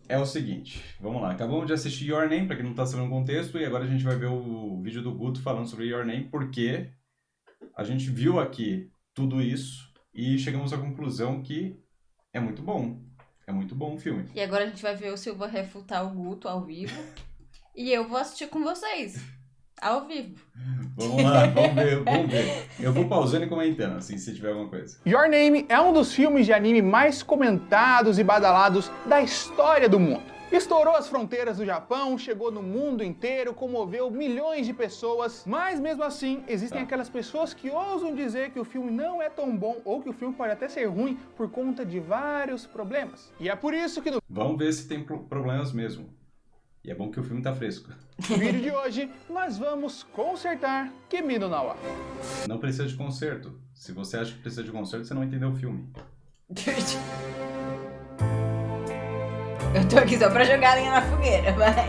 é o seguinte, vamos lá. Acabamos de assistir Your Name, pra quem não tá sabendo o contexto, e agora a gente vai ver o vídeo do Guto falando sobre Your Name, porque a gente viu aqui tudo isso e chegamos à conclusão que é muito bom. É muito bom o filme. E agora a gente vai ver o Silva refutar o Guto ao vivo. E eu vou assistir com vocês. Ao vivo. Vamos lá, vamos ver. Eu vou pausando e comentando, assim, se tiver alguma coisa. Your Name é um dos filmes de anime mais comentados e badalados da história do mundo. Estourou as fronteiras do Japão, chegou no mundo inteiro, comoveu milhões de pessoas, mas mesmo assim, existem aquelas pessoas que ousam dizer que o filme não é tão bom ou que o filme pode até ser ruim por conta de vários problemas. E é por isso que no Vamos ver se tem problemas mesmo. E é bom que o filme tá fresco. vídeo de hoje, nós vamos consertar Kimi no Na wa. Não precisa de conserto. Se você acha que precisa de conserto, você não entendeu o filme. Eu tô aqui só pra jogar a lenha na fogueira, vai.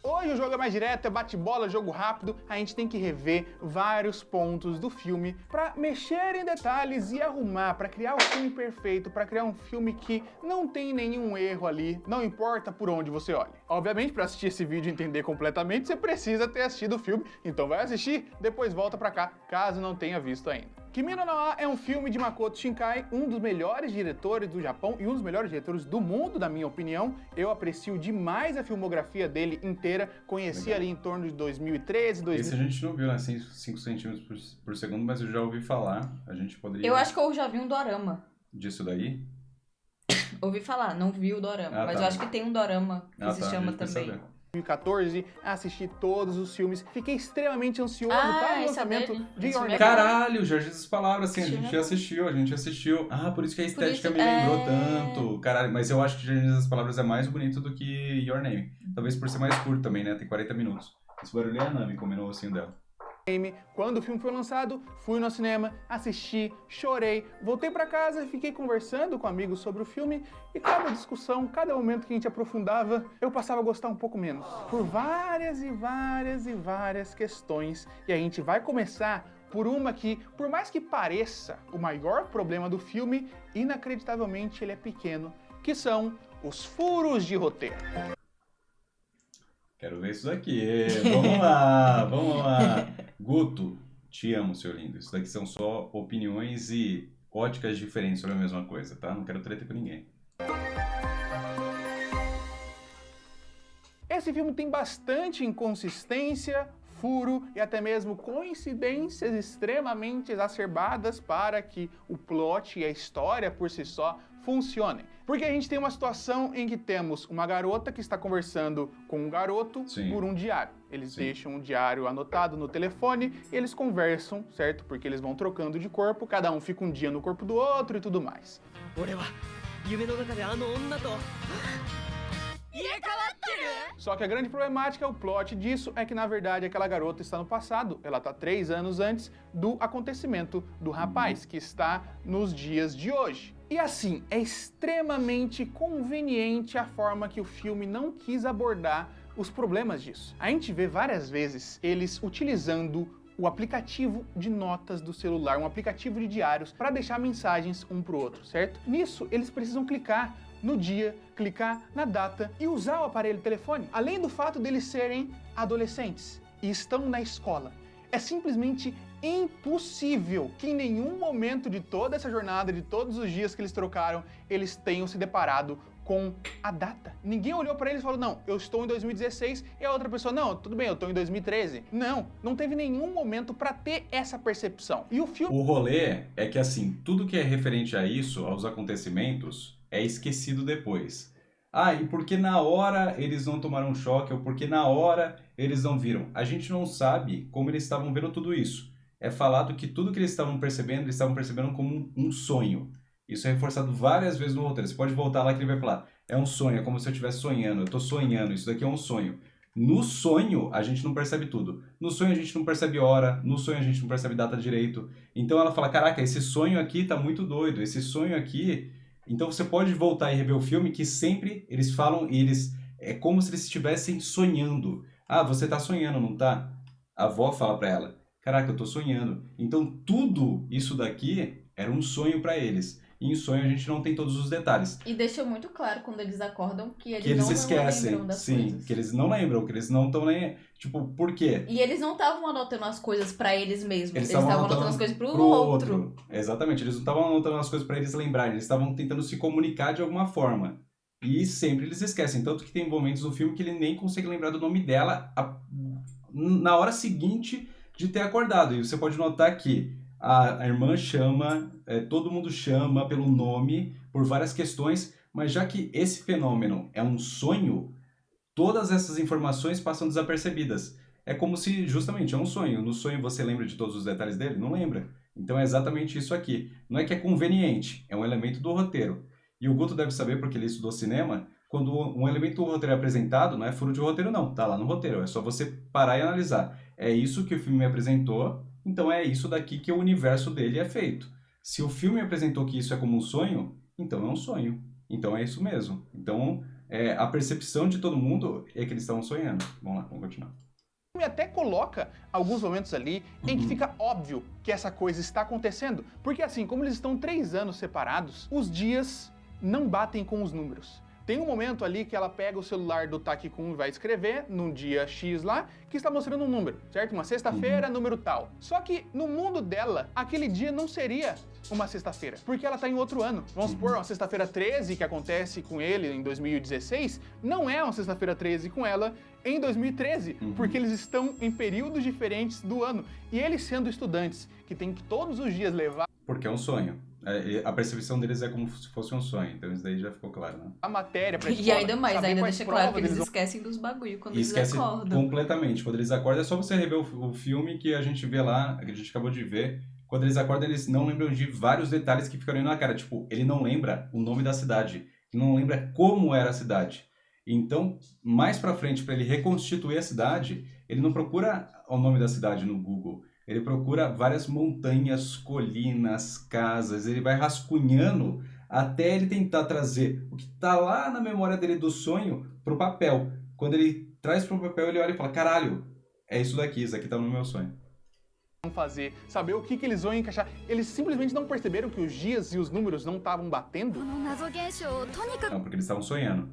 Hoje o jogo é mais direto, é bate-bola, jogo rápido, a gente tem que rever vários pontos do filme pra mexer em detalhes e arrumar, pra criar o filme perfeito, pra criar um filme que não tem nenhum erro ali, não importa por onde você olhe. Obviamente, pra assistir esse vídeo e entender completamente, você precisa ter assistido o filme, então vai assistir, depois volta pra cá, caso não tenha visto ainda. Kimi no Na wa é um filme de Makoto Shinkai, um dos melhores diretores do Japão e um dos melhores diretores do mundo, na minha opinião. Eu aprecio demais a filmografia dele inteira, conheci ali em torno de 2013, Esse a gente não viu, né? 5 centímetros por segundo, mas eu já ouvi falar. A gente poderia... Eu acho que eu já vi um dorama. Disso daí? Ouvi falar, não vi o dorama. Mas tá. eu acho que tem um dorama que se a chama gente precisa também. ver. 2014, assisti todos os filmes, fiquei extremamente ansioso Ah, para o esse é lançamento dele. de Esse Your filme é Name. Caralho, Jorge, essas palavras, assim, a Esse gente filme é assistiu. Ah, por isso que a estética isso, me lembrou é. tanto. Caralho, mas eu acho que Jardim das Palavras é mais bonito do que Your Name. Talvez por ser mais curto também, né? Tem 40 minutos. Esse barulho é a Nami comendo o ossinho dela. Quando o filme foi lançado, fui no cinema, assisti, chorei, voltei pra casa, fiquei conversando com amigos sobre o filme e cada discussão, cada momento que a gente aprofundava, eu passava a gostar um pouco menos. Por várias e várias questões. E a gente vai começar por uma que, por mais que pareça o maior problema do filme, inacreditavelmente ele é pequeno, que são os furos de roteiro. Quero ver isso daqui. Vamos lá. Guto, te amo, seu lindo. Isso daqui são só opiniões e óticas diferentes sobre a mesma coisa, tá? Não quero treta com ninguém. Esse filme tem bastante inconsistência, furo e até mesmo coincidências extremamente exacerbadas para que o plot e a história por si só funcionem. Porque a gente tem uma situação em que temos uma garota que está conversando com um garoto por um diário. Eles deixam um diário anotado no telefone e eles conversam, certo? Porque eles vão trocando de corpo, cada um fica um dia no corpo do outro e tudo mais. Só que a grande problemática, o plot disso, é que na verdade aquela garota está no passado, ela está 3 anos antes do acontecimento do rapaz, que está nos dias de hoje. E assim, é extremamente conveniente a forma que o filme não quis abordar os problemas disso. A gente vê várias vezes eles utilizando o aplicativo de notas do celular, um aplicativo de diários, para deixar mensagens um pro outro, certo? Nisso, eles precisam clicar no dia, clicar na data e usar o aparelho telefone. Além do fato deles serem adolescentes e estão na escola. É simplesmente impossível que em nenhum momento de toda essa jornada, de todos os dias que eles trocaram, eles tenham se deparado com a data. Ninguém olhou para eles e falou, não, eu estou em 2016, e a outra pessoa, não, tudo bem, eu estou em 2013. Não teve nenhum momento para ter essa percepção. E o filme... O rolê é que, assim, tudo que é referente a isso, aos acontecimentos, é esquecido depois. Ah, e porque na hora eles não tomaram choque, ou porque na hora eles não viram. A gente não sabe como eles estavam vendo tudo isso. É falado que tudo que eles estavam percebendo como um sonho. Isso é reforçado várias vezes no roteiro. Você pode voltar lá que ele vai falar, é um sonho, é como se eu estivesse sonhando, eu estou sonhando, isso daqui é um sonho. No sonho, a gente não percebe tudo. No sonho, a gente não percebe hora, no sonho, a gente não percebe data direito. Então ela fala, caraca, esse sonho aqui tá muito doido, esse sonho aqui... Então você pode voltar e rever o filme que sempre eles falam e eles... É como se eles estivessem sonhando. Ah, você tá sonhando, não tá? A avó fala pra ela. caraca, eu tô sonhando. Então tudo isso daqui era um sonho pra eles. E em sonho a gente não tem todos os detalhes. E deixou muito claro quando eles acordam que Que eles não esquecem, lembram das sim, coisas. que eles não lembram, que eles não estão nem... Tipo, por quê? E eles não estavam anotando as coisas pra eles mesmos. Eles estavam estavam anotando as coisas pro outro. Exatamente, eles não estavam anotando as coisas pra eles lembrarem, eles estavam tentando se comunicar de alguma forma. E sempre eles esquecem, tanto que tem momentos do filme que ele nem consegue lembrar do nome dela na hora seguinte de ter acordado. E você pode notar que a irmã chama, todo mundo chama pelo nome, por várias questões, mas já que esse fenômeno é um sonho, todas essas informações passam desapercebidas. É como se, justamente, é um sonho. No sonho você lembra de todos os detalhes dele? Não lembra. Então é exatamente isso aqui. Não é que é conveniente, é um elemento do roteiro. E o Guto deve saber, porque ele estudou cinema, quando um elemento do roteiro é apresentado, não é furo de roteiro não, tá lá no roteiro. É só você parar e analisar. É isso que o filme me apresentou, então é isso daqui que o universo dele é feito. Se o filme apresentou que isso é como um sonho, então é um sonho. Então é isso mesmo. Então a percepção de todo mundo é que eles estavam sonhando. Vamos lá, vamos continuar. O filme até coloca alguns momentos ali em que fica óbvio que essa coisa está acontecendo. Porque assim, como eles estão 3 anos separados, os dias não batem com os números. Tem um momento ali que ela pega o celular do Taki-kun e vai escrever num dia X lá, que está mostrando um número, certo? Uma sexta-feira, número tal. Só que no mundo dela, aquele dia não seria uma sexta-feira, porque ela está em outro ano. Vamos supor, uma sexta-feira 13 que acontece com ele em 2016, não é uma sexta-feira 13 com ela em 2013, porque eles estão em períodos diferentes do ano. E eles sendo estudantes, que tem que todos os dias levar... Porque é um sonho. A percepção deles é como se fosse um sonho, então isso daí já ficou claro, né? A matéria pra escola, E ainda mais, saber ainda quais deixa claro que provas eles vão... esquecem dos bagulho quando E eles esquece acordam. completamente. Quando eles acordam, é só você rever o filme que a gente vê lá, que a gente acabou de ver. Quando eles acordam, eles não lembram de vários detalhes que ficaram aí na cara. Tipo, ele não lembra o nome da cidade. Ele não lembra como era a cidade. Então, mais pra frente, para ele reconstituir a cidade, ele não procura o nome da cidade no Google. Ele procura várias montanhas, colinas, casas. Ele vai rascunhando até ele tentar trazer o que está lá na memória dele do sonho pro papel. Quando ele traz pro papel, ele olha e fala, caralho, é isso daqui tá no meu sonho. Fazer, saber o que eles vão encaixar. Eles simplesmente não perceberam que os dias e os números não estavam batendo? Não, porque eles estavam sonhando.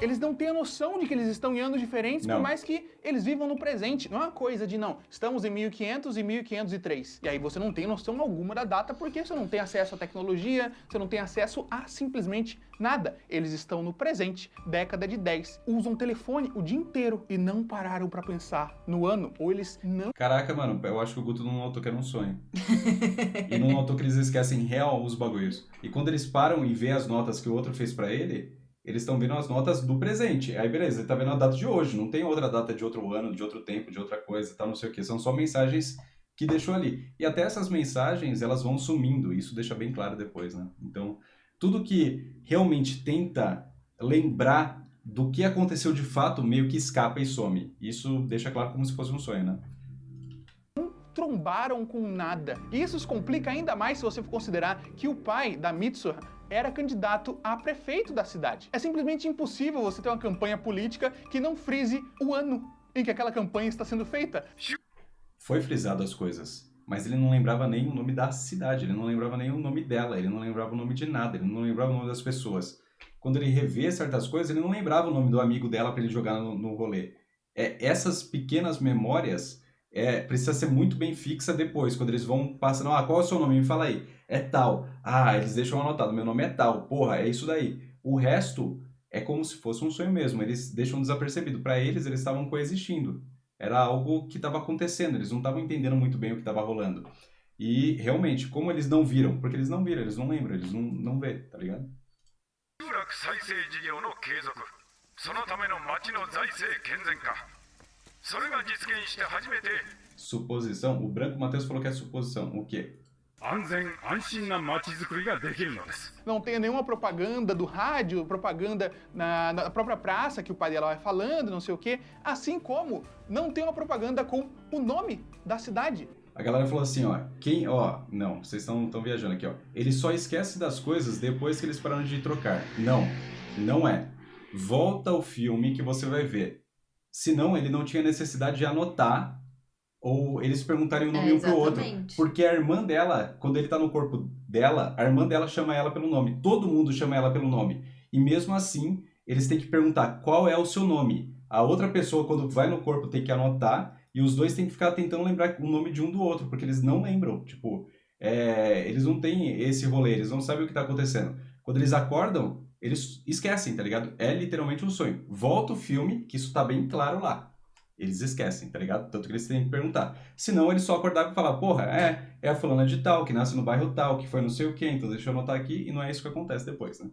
Eles não têm a noção de que eles estão em anos diferentes, Não. por mais que eles vivam no presente. Não é uma coisa de, não, estamos em 1500 e 1503. E aí você não tem noção alguma da data, porque você não tem acesso à tecnologia, você não tem acesso a simplesmente nada. Eles estão no presente, década de 10. Usam telefone o dia inteiro e não pararam pra pensar no ano. Ou eles não... Caraca, mano, eu acho que o Guto não notou que era um sonho. E não notou que eles esquecem real os bagulhos. E quando eles param e vê as notas que o outro fez pra ele, eles estão vendo as notas do presente. Aí beleza, ele tá vendo a data de hoje, não tem outra data de outro ano, de outro tempo, de outra coisa, tal, não sei o que. São só mensagens que deixou ali. E até essas mensagens, elas vão sumindo, isso deixa bem claro depois, né? Então, tudo que realmente tenta lembrar do que aconteceu de fato, meio que escapa e some. Isso deixa claro como se fosse um sonho, né? Trombaram com nada. E isso se complica ainda mais se você for considerar que o pai da Mitsuha era candidato a prefeito da cidade. É simplesmente impossível você ter uma campanha política que não frise o ano em que aquela campanha está sendo feita. Foi frisado as coisas, mas ele não lembrava nem o nome da cidade, ele não lembrava nem o nome dela, ele não lembrava o nome de nada, ele não lembrava o nome das pessoas. Quando ele revê certas coisas, ele não lembrava o nome do amigo dela para ele jogar no rolê. Essas pequenas memórias precisa ser muito bem fixa depois, quando eles vão passando, qual é o seu nome? Me fala aí. É tal. Eles deixam anotado, meu nome é tal. Porra, é isso daí. O resto é como se fosse um sonho mesmo, eles deixam desapercebido. Para eles estavam coexistindo. Era algo que estava acontecendo, eles não estavam entendendo muito bem o que estava rolando. E, realmente, como eles não viram? Porque eles não viram, eles não lembram, eles não vê, tá ligado? Suposição? O Branco Matheus falou que é suposição. O quê? Não tem nenhuma propaganda do rádio, propaganda na própria praça que o pai dela vai falando, não sei o quê. Assim como não tem uma propaganda com o nome da cidade. A galera falou assim, não, vocês estão viajando aqui, Ele só esquece das coisas depois que eles pararam de trocar. Não é. Volta o filme que você vai ver. Senão, ele não tinha necessidade de anotar ou eles perguntarem o nome um pro outro. Exatamente. Porque a irmã dela, quando ele tá no corpo dela, a irmã dela chama ela pelo nome. Todo mundo chama ela pelo nome. E mesmo assim, eles têm que perguntar qual é o seu nome. A outra pessoa, quando vai no corpo, tem que anotar. E os dois têm que ficar tentando lembrar o nome de um do outro. Porque eles não lembram. Tipo, eles não têm esse rolê. Eles não sabem o que tá acontecendo. Quando eles acordam, eles esquecem, tá ligado? É literalmente um sonho. Volta o filme, que isso tá bem claro lá. Eles esquecem, tá ligado? Tanto que eles têm que perguntar. Senão, eles só acordavam e falavam, porra, é a fulana de tal, que nasce no bairro tal, que foi não sei o quê, então deixa eu anotar aqui, e não é isso que acontece depois, né?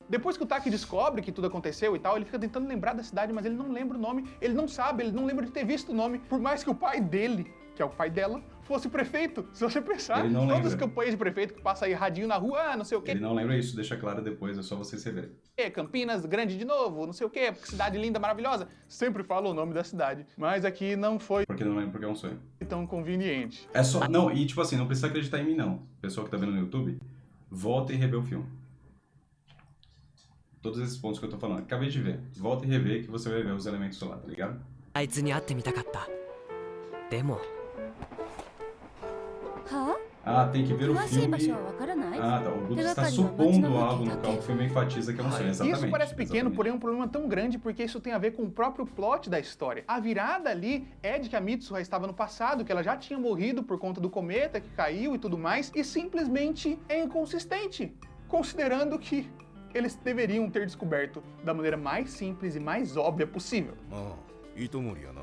Depois que o Taki descobre que tudo aconteceu e tal, ele fica tentando lembrar da cidade, mas ele não lembra o nome, ele não sabe, ele não lembra de ter visto o nome, por mais que o pai dele, que é o pai dela, fosse prefeito. Se você pensar, Ele não todas lembra. as campanhas de prefeito que passa aí radinho na rua, não sei o quê. Ele não lembra isso, deixa claro depois, é só vocês reverem. Campinas grande de novo, não sei o quê, cidade linda, maravilhosa. Sempre fala o nome da cidade. Mas aqui não foi Porque não lembra porque é um sonho. tão conveniente. É só. Não, e tipo assim, não precisa acreditar em mim, não. Pessoal que tá vendo no YouTube, volta e revê o filme. Todos esses pontos que eu tô falando. Acabei de ver. Volta e revê que você vai ver os elementos lá, tá ligado? あいつに会ってみたかった。でもは Ah, tem que ver o 詳しい場 filme. 所はわからない Ah, tá. O Guto está 手がかりは supondo 街の algo 風景 no だ qual け o filme enfatiza que é um sonho. Exatamente. Isso parece pequeno, exatamente. porém é um problema tão grande porque isso tem a ver com o próprio plot da história. A virada ali é de que a Mitsuha estava no passado, que ela já tinha morrido por conta do cometa que caiu e tudo mais, e simplesmente é inconsistente, considerando que eles deveriam ter descoberto da maneira mais simples e mais óbvia possível. ああ糸森やな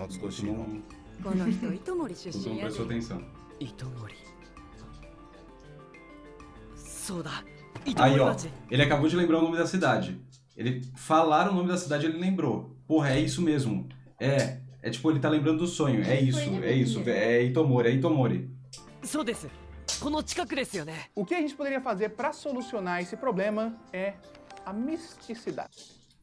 懐かし Guto いな não, この人糸森出 Guto não 身やで prestou atenção. 糸森。そうだ。糸 Aí, 森 ó. 町。 Ele acabou de lembrar o nome da cidade. Ele falaram o nome da cidade, ele lembrou. Porra, é isso mesmo. É tipo, ele tá lembrando do sonho. É isso, é isso. É Itomori, é Itomori. そうです。この近くですよね。 O que a gente poderia fazer para solucionar esse problema é a misticidade.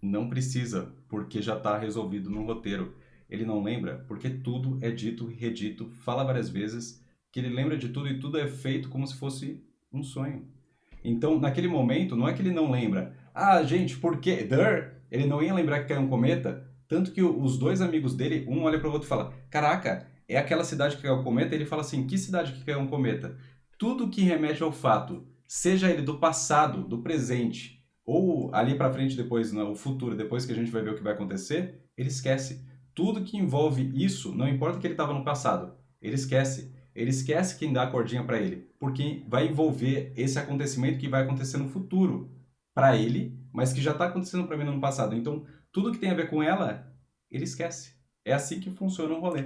Não precisa, porque já tá resolvido no roteiro. Ele não lembra, porque tudo é dito e redito, fala várias vezes, que ele lembra de tudo e tudo é feito como se fosse um sonho. Então, naquele momento, não é que ele não lembra. Ah, gente, por quê? Ele não ia lembrar que caiu um cometa, tanto que os dois amigos dele, um olha para o outro e fala, caraca, é aquela cidade que caiu um cometa? E ele fala assim, que cidade que caiu um cometa? Tudo que remete ao fato, seja ele do passado, do presente, ou ali pra frente depois, no futuro, depois que a gente vai ver o que vai acontecer, ele esquece. Tudo que envolve isso, não importa que ele estava no passado, ele esquece. Ele esquece quem dá a cordinha pra ele, porque vai envolver esse acontecimento que vai acontecer no futuro pra ele, mas que já tá acontecendo pra mim no passado. Então, tudo que tem a ver com ela, ele esquece. É assim que funciona o rolê.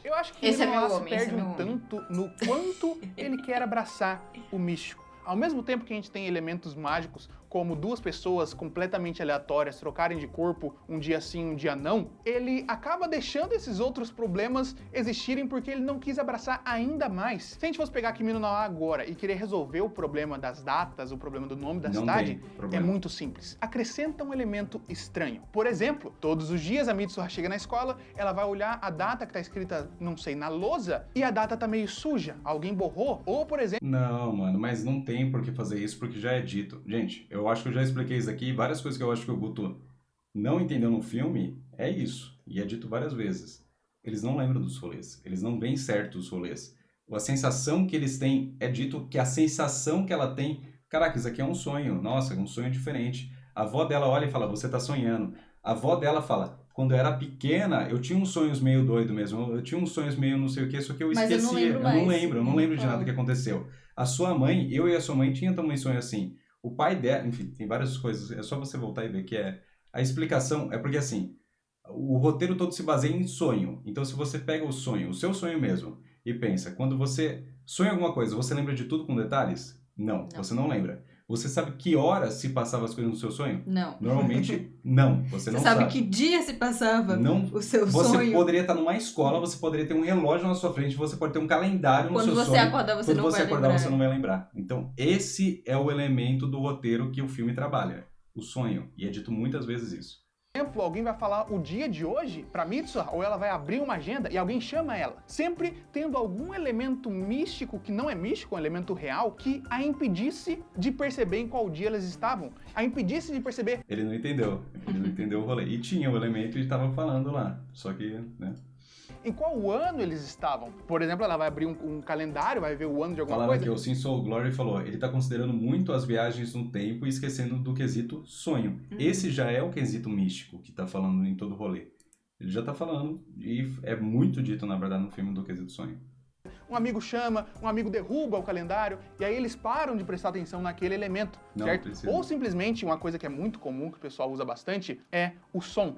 Eu acho que Esse é Minoa meu se homem, esse perde é meu um homem. tanto no quanto ele quer abraçar o místico. Ao mesmo tempo que a gente tem elementos mágicos, como duas pessoas completamente aleatórias trocarem de corpo um dia sim, um dia não, ele acaba deixando esses outros problemas existirem porque ele não quis abraçar ainda mais. Se a gente fosse pegar Kimi no Na wa agora e querer resolver o problema das datas, o problema do nome da Não cidade, tem é problema. muito simples. Acrescenta um elemento estranho. Por exemplo, todos os dias a Mitsuha chega na escola, ela vai olhar a data que tá escrita, não sei, na lousa, e a data tá meio suja, alguém borrou, ou por exemplo, Não, mano, mas não tem por que fazer isso porque já é dito. Gente, eu acho que eu já expliquei isso aqui, várias coisas que eu acho que o Guto não entendeu no filme, é isso. E é dito várias vezes. Eles não lembram dos rolês, eles não veem certo os rolês. A sensação que eles têm, é dito que a sensação que ela tem, caraca, isso aqui é um sonho, nossa, é um sonho diferente. A avó dela olha e fala, você tá sonhando. A avó dela fala, quando eu era pequena, eu tinha uns sonhos meio doido mesmo, eu tinha uns sonhos meio não sei o que, só que eu Mas eu não esquecia, lembro eu mais. não lembro de Fala. nada que aconteceu. A sua mãe, eu e a sua mãe tinha também sonho assim. O pai dela, enfim, tem várias coisas, é só você voltar e ver que é... A explicação é porque assim, o roteiro todo se baseia em sonho. Então se você pega o sonho, o seu sonho mesmo, e pensa, quando você sonha alguma coisa, você lembra de tudo com detalhes? Não, você não lembra. Você sabe que horas se passavam as coisas no seu sonho? Não. Normalmente, não. Você não Você sabe que dia se passava Não. o seu Você sonho? poderia estar numa escola, você poderia ter um relógio na sua frente, você pode ter um calendário no Quando seu você sonho. acordar, você Quando não você vai acordar, lembrar. você não vai lembrar. Então, esse é o elemento do roteiro que o filme trabalha. O sonho. E é dito muitas vezes isso. exemplo, alguém vai falar o dia de hoje pra Mitsuha, ou ela vai abrir uma agenda e alguém chama ela, sempre tendo algum elemento místico que não é místico, um elemento real, que a impedisse de perceber em qual dia elas estavam, a impedisse de perceber. Ele não entendeu o rolê. E tinha o elemento e tava falando lá, só que, né? Em qual ano eles estavam. Por exemplo, ela vai abrir um calendário, vai ver o ano de alguma Falando coisa. aqui, o Sim Soul Glory falou, ele tá considerando muito as viagens no tempo e esquecendo do quesito sonho. Esse já é o quesito místico que tá falando em todo o rolê. Ele já tá falando, e é muito dito, na verdade, no filme do quesito sonho. Um amigo chama, um amigo derruba o calendário, e aí eles param de prestar atenção naquele elemento, Não certo? precisa. Ou simplesmente, uma coisa que é muito comum, que o pessoal usa bastante, é o som.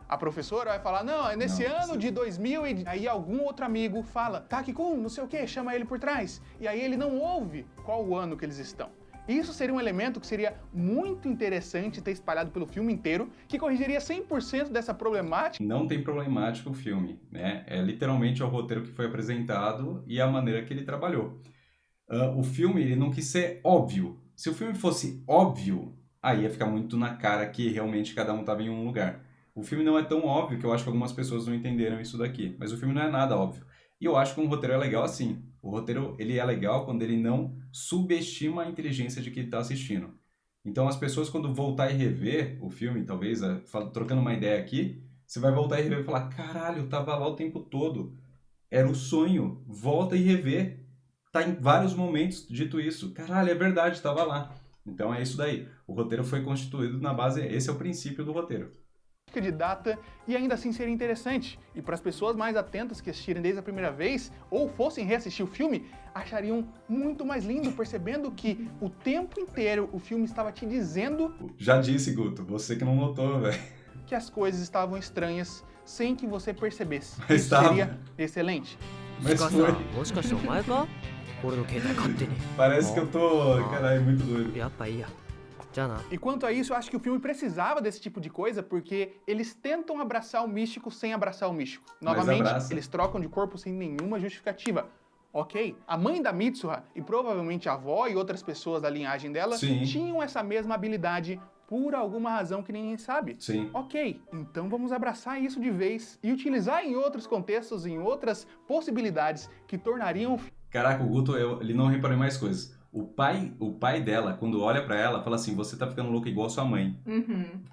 A professora vai falar, não, é nesse Não, ano sim. de 2000 e... Aí algum outro amigo fala, Taki-kun, não sei o que, chama ele por trás. E aí ele não ouve qual o ano que eles estão. Isso seria um elemento que seria muito interessante ter espalhado pelo filme inteiro, que corrigiria 100% dessa problemática. Não tem problemática o filme, né? É literalmente o roteiro que foi apresentado e a maneira que ele trabalhou. O filme, ele não quis ser óbvio. Se o filme fosse óbvio, aí ia ficar muito na cara que realmente cada um estava em um lugar. O filme não é tão óbvio que eu acho que algumas pessoas não entenderam isso daqui. Mas o filme não é nada óbvio. E eu acho que um roteiro é legal assim. O roteiro, ele é legal quando ele não subestima a inteligência de quem está assistindo. Então as pessoas, quando voltar e rever o filme, talvez, trocando uma ideia aqui, você vai voltar e rever e falar, caralho, eu tava lá o tempo todo. Era o sonho. Volta e revê. Tá em vários momentos dito isso. Caralho, é verdade, tava lá. Então é isso daí. O roteiro foi constituído na base, esse é o princípio do roteiro. De data e ainda assim seria interessante. E para as pessoas mais atentas que assistirem desde a primeira vez ou fossem reassistir o filme, achariam muito mais lindo, percebendo que o tempo inteiro o filme estava te dizendo... Já disse, Guto, você que não notou, velho. Que as coisas estavam estranhas sem que você percebesse. Mas Isso tava. seria excelente. Mas さ foi. もしかしてお前か俺の携帯勝手に Parece que eu tô, caralho, muito doido. やっぱいいやじゃあな E quanto a isso, eu acho que o filme precisava desse tipo de coisa, porque eles tentam abraçar o místico sem abraçar o místico. Mas Novamente, abraça. eles trocam de corpo sem nenhuma justificativa. Ok, a mãe da Mitsuha e provavelmente a avó e outras pessoas da linhagem dela Sim. tinham essa mesma habilidade por alguma razão que ninguém sabe. Sim. Ok, então vamos abraçar isso de vez e utilizar em outros contextos, em outras possibilidades que tornariam... Caraca, o Guto, ele não reparou em mais coisas. O pai dela, quando olha pra ela, fala assim, você tá ficando louca igual sua mãe.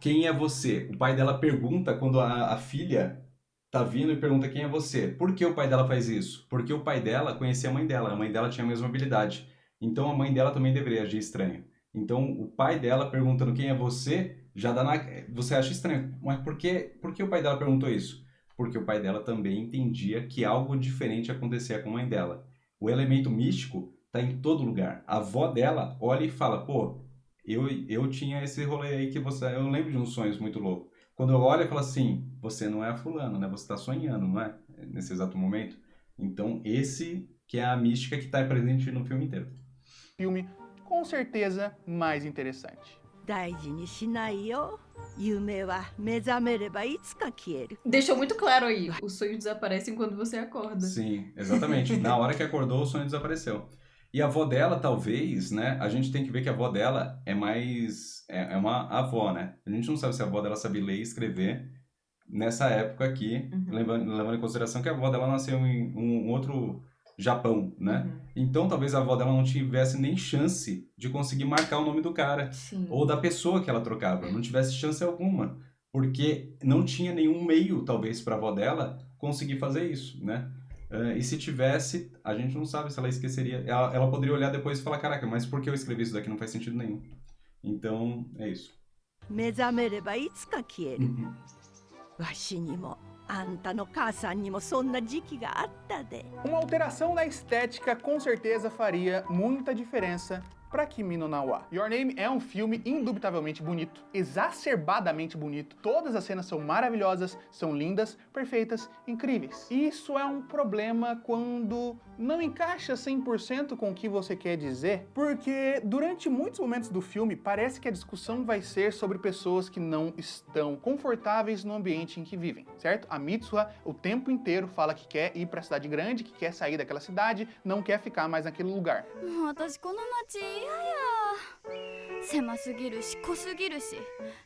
Quem é você? O pai dela pergunta, quando a filha tá vindo e pergunta quem é você. Por que o pai dela faz isso? Porque o pai dela conhecia a mãe dela tinha a mesma habilidade. Então a mãe dela também deveria agir estranho. Então o pai dela perguntando quem é você, já dá você acha estranho. Mas por que o pai dela perguntou isso? Porque o pai dela também entendia que algo diferente acontecia com a mãe dela. O elemento místico tá em todo lugar. A avó dela olha e fala, pô, eu tinha esse rolê aí que você... Eu lembro de uns sonhos muito loucos. Quando eu olho, eu falo assim, você não é a fulana, né? Você tá sonhando, não é? Nesse exato momento. Então, esse que é a mística que tá presente no filme inteiro. filme com certeza mais interessante. 大事にしないよ。夢は目覚めればいつか消える。 Deixou muito claro aí. Os sonhos desaparecem quando você acorda. Sim, exatamente. Na hora que acordou, o sonho desapareceu. E a avó dela, talvez, né? A gente tem que ver que a avó dela é mais... É uma avó, né? A gente não sabe se a avó dela sabe ler e escrever nessa época aqui, levando em consideração que a avó dela nasceu em um outro Japão, né? Então, talvez a avó dela não tivesse nem chance de conseguir marcar o nome do cara. Sim. Ou da pessoa que ela trocava. Não tivesse chance alguma. Porque não tinha nenhum meio, talvez, para a avó dela conseguir fazer isso, né? E se tivesse, a gente não sabe se ela esqueceria. Ela poderia olhar depois e falar, caraca, mas por que eu escrevi isso daqui? Não faz sentido nenhum. Então, é isso. 目覚めればいつか消える。わしにもあんたの母さんにもそんな時期があったで。 Uma alteração na estética com certeza faria muita diferença para Kimi no Na wa. Your Name é um filme indubitavelmente bonito, exacerbadamente bonito. Todas as cenas são maravilhosas, são lindas, perfeitas, incríveis. Isso é um problema quando não encaixa 100% com o que você quer dizer, porque durante muitos momentos do filme parece que a discussão vai ser sobre pessoas que não estão confortáveis no ambiente em que vivem, certo? A Mitsuha o tempo inteiro fala que quer ir para a cidade grande, que quer sair daquela cidade, não quer ficar mais naquele lugar. 私この町嫌や。狭すぎるし濃すぎるし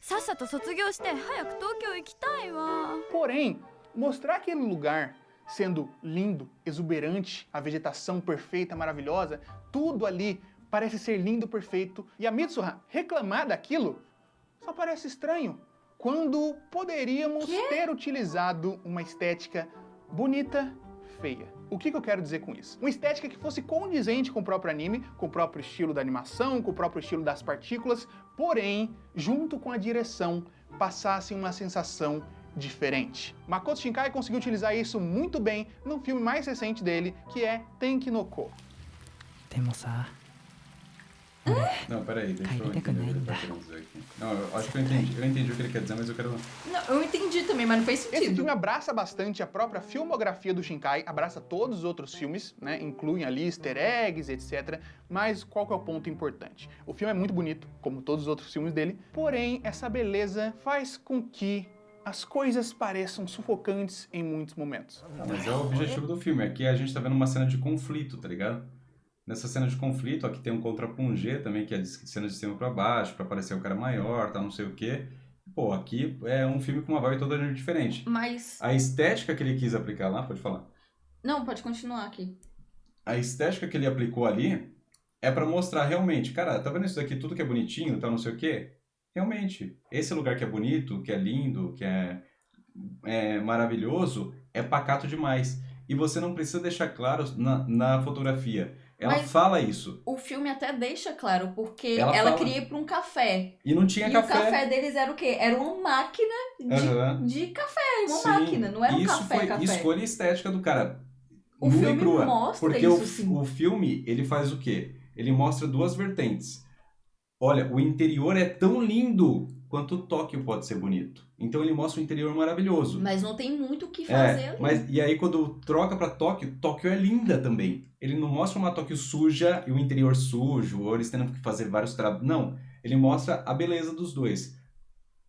さっさと卒業して早く東京行きたいわ。 Porém, mostrar aquele lugar sendo lindo, exuberante, a vegetação perfeita, maravilhosa, tudo ali parece ser lindo, perfeito, e a Mitsuha reclamar daquilo só parece estranho, quando poderíamos ter utilizado uma estética bonita, feia. O que eu quero dizer com isso? Uma estética que fosse condizente com o próprio anime, com o próprio estilo da animação, com o próprio estilo das partículas, porém, junto com a direção, passasse uma sensação diferente. Makoto Shinkai conseguiu utilizar isso muito bem no filme mais recente dele, que é Tenki no Ko. Não, peraí, deixa eu entender o que ele tá querendo dizer aqui. Não, eu acho que eu entendi o que ele quer dizer, mas eu quero... Não, eu entendi também, mas não fez Esse sentido. filme abraça bastante a própria filmografia do Shinkai, abraça todos os outros filmes, né? Incluem ali easter eggs, etc. Mas qual que é o ponto importante? O filme é muito bonito, como todos os outros filmes dele, porém essa beleza faz com que as coisas pareçam sufocantes em muitos momentos. Ah, mas é o objetivo do filme. Aqui a gente tá vendo uma cena de conflito, tá ligado? Nessa cena de conflito, aqui tem um contrapungê também, que é de cena de cima pra baixo, pra parecer o cara maior, tá, não sei o quê. Pô, aqui é um filme com uma vibe totalmente diferente. Mas... A estética que ele quis aplicar lá, pode falar. Não, pode continuar aqui. A estética que ele aplicou ali é pra mostrar realmente, cara, tá vendo isso daqui, tudo que é bonitinho, tá, não sei o quê? Realmente, esse lugar que é bonito, que é lindo, que é maravilhoso, é pacato demais. E você não precisa deixar claro na fotografia. Ela fala isso. O filme até deixa claro, porque Ela ela fala. queria ir pra um café. E não tinha E café. o café deles era o quê? Era uma máquina de café, uma Sim. máquina, não era um Isso café, foi café. escolha estética do cara. O nua e filme crua. mostra Porque isso, sim. o filme, ele faz o quê? Ele mostra duas vertentes. Olha, o interior é tão lindo quanto Tóquio pode ser bonito. Então ele mostra um interior maravilhoso. Mas não tem muito o que fazer ali. Mas e aí quando troca pra Tóquio, Tóquio é linda também. Ele não mostra uma Tóquio suja e o interior sujo, ou eles tendo que fazer vários trabalhos. Não, ele mostra a beleza dos dois.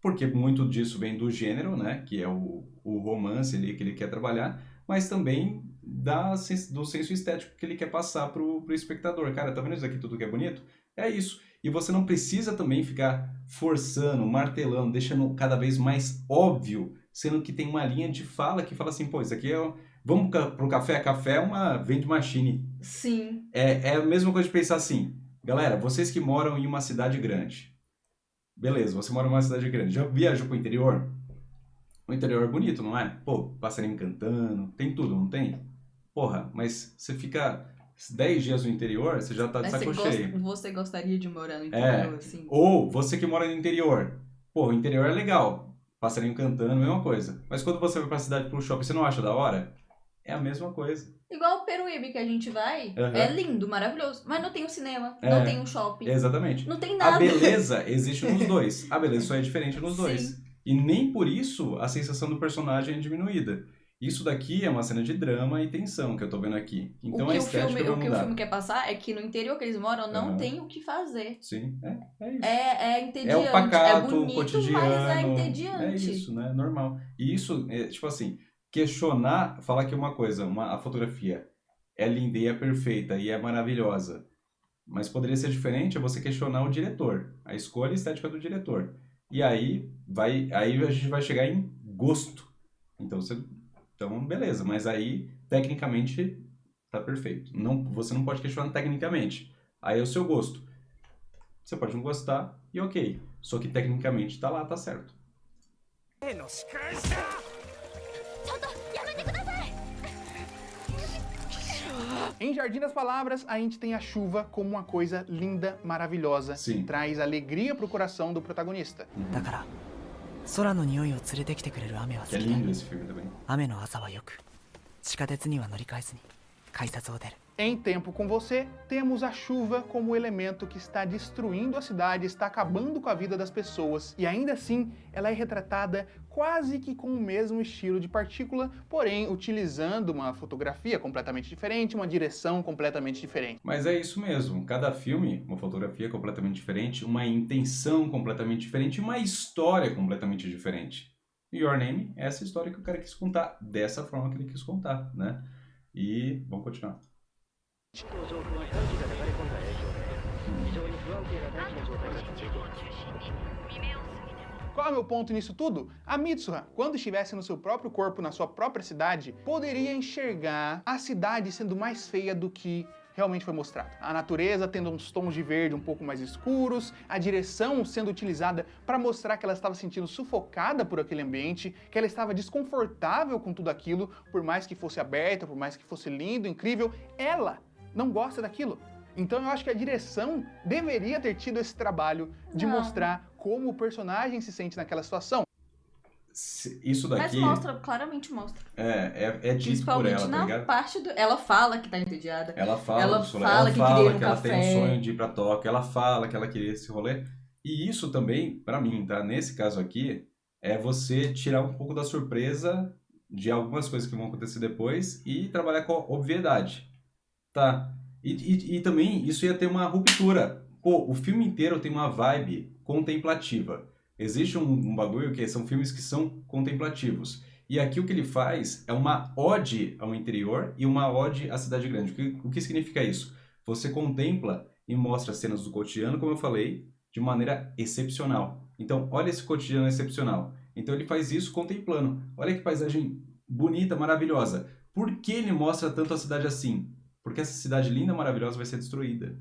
Porque muito disso vem do gênero, né, que é o romance ali que ele quer trabalhar, mas também do senso estético que ele quer passar pro espectador. Cara, tá vendo isso aqui tudo que é bonito? É isso. E você não precisa também ficar forçando, martelando, deixando cada vez mais óbvio, sendo que tem uma linha de fala que fala assim, pô, isso aqui é... Vamos pro café? Café é uma vending machine. Sim. É a mesma coisa de pensar assim, galera, vocês que moram em uma cidade grande, beleza, você mora em uma cidade grande, já viajou pro interior? O interior é bonito, não é? Pô, passarinho cantando, tem tudo, não tem? Porra, mas você fica 10 dias no interior, você já tá de Mas saco cheio. você gostaria de morar no interior, assim? Ou você que mora no interior. Pô, o interior é legal. Passarinho cantando, mesma coisa. Mas quando você vai pra cidade, pro shopping, você não acha da hora? É a mesma coisa. Igual o Peruíbe que a gente vai, é lindo, maravilhoso. Mas não tem um cinema, não tem um shopping. Exatamente. Não tem nada. A beleza existe nos dois. A beleza só é diferente nos dois. Sim. E nem por isso a sensação do personagem é diminuída. Isso daqui é uma cena de drama e tensão que eu tô vendo aqui. Então a estética vai o que o mudar. filme quer passar é que no interior que eles moram não tem o que fazer. Sim, é isso. É entediante. É o pacato, bonito, cotidiano. mas é entediante. É isso, né? Normal. E isso, tipo assim, questionar, falar que uma coisa, a fotografia é linda e é perfeita e é maravilhosa, mas poderia ser diferente é você questionar o diretor, a escolha estética do diretor. E aí a gente vai chegar em gosto. Então, beleza, mas aí, tecnicamente, tá perfeito. Você não pode questionar tecnicamente. Aí é o seu gosto. Você pode não gostar e ok. Só que tecnicamente tá lá, tá certo. Em Jardim das Palavras, a gente tem a chuva como uma coisa linda, maravilhosa, Sim. que traz alegria pro coração do protagonista. だから空の匂いを連れてきてくれる雨は Que 好 é きだ lindo esse filme também. 雨の朝はよく地下鉄には乗り換えずに改札を出る Em Tempo com Você, temos a chuva como elemento que está destruindo a cidade, está acabando com a vida das pessoas. E ainda assim, ela é retratada quase que com o mesmo estilo de partícula, porém utilizando uma fotografia completamente diferente, uma direção completamente diferente. Mas é isso mesmo. Cada filme, uma fotografia completamente diferente, uma intenção completamente diferente, uma história completamente diferente. Your Name é essa história que o cara quis contar, dessa forma que ele quis contar, né? E vamos continuar. Qual é o meu ponto nisso tudo? A Mitsuha, quando estivesse no seu próprio corpo, na sua própria cidade, poderia enxergar a cidade sendo mais feia do que realmente foi mostrado. A natureza tendo uns tons de verde um pouco mais escuros, a direção sendo utilizada para mostrar que ela estava se sentindo sufocada por aquele ambiente, que ela estava desconfortável com tudo aquilo, por mais que fosse aberta, por mais que fosse lindo, incrível, ela não gosta daquilo. Então eu acho que a direção deveria ter tido esse trabalho de mostrar como o personagem se sente naquela situação. Isso Mas daqui mostra, claramente mostra. é dito por Principalmente ela, tá na ligado? parte do... Ela fala que tá entediada. Ela fala Ela do rolê, fala ela que fala queria um que ela tem café. um sonho de ir pra Tóquio, ela fala que ela queria esse rolê. E isso também, pra mim, tá? Nesse caso aqui, é você tirar um pouco da surpresa de algumas coisas que vão acontecer depois e trabalhar com a obviedade, tá? E também isso ia ter uma ruptura. Pô, o filme inteiro tem uma vibe contemplativa. Existe um bagulho que são filmes que são contemplativos. E aqui o que ele faz é uma ode ao interior e uma ode à cidade grande. O que significa isso? Você contempla e mostra cenas do cotidiano, como eu falei, de maneira excepcional. Então, olha esse cotidiano excepcional. Então ele faz isso contemplando. Olha que paisagem bonita, maravilhosa. Por que ele mostra tanto a cidade assim? Porque essa cidade linda, maravilhosa vai ser destruída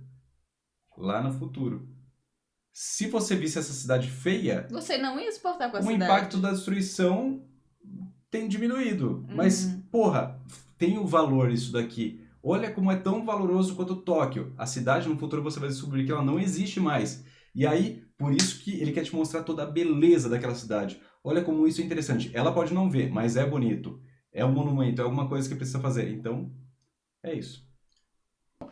lá no futuro. Se você visse essa cidade feia, Você não ia exportar com a o cidade. impacto da destruição tem diminuído. Mas, porra, tem o valor isso daqui. Olha como é tão valoroso quanto Tóquio. A cidade no futuro você vai descobrir que ela não existe mais. E aí, por isso que ele quer te mostrar toda a beleza daquela cidade. Olha como isso é interessante. Ela pode não ver, mas é bonito. É um monumento, é alguma coisa que precisa fazer. Então, é isso.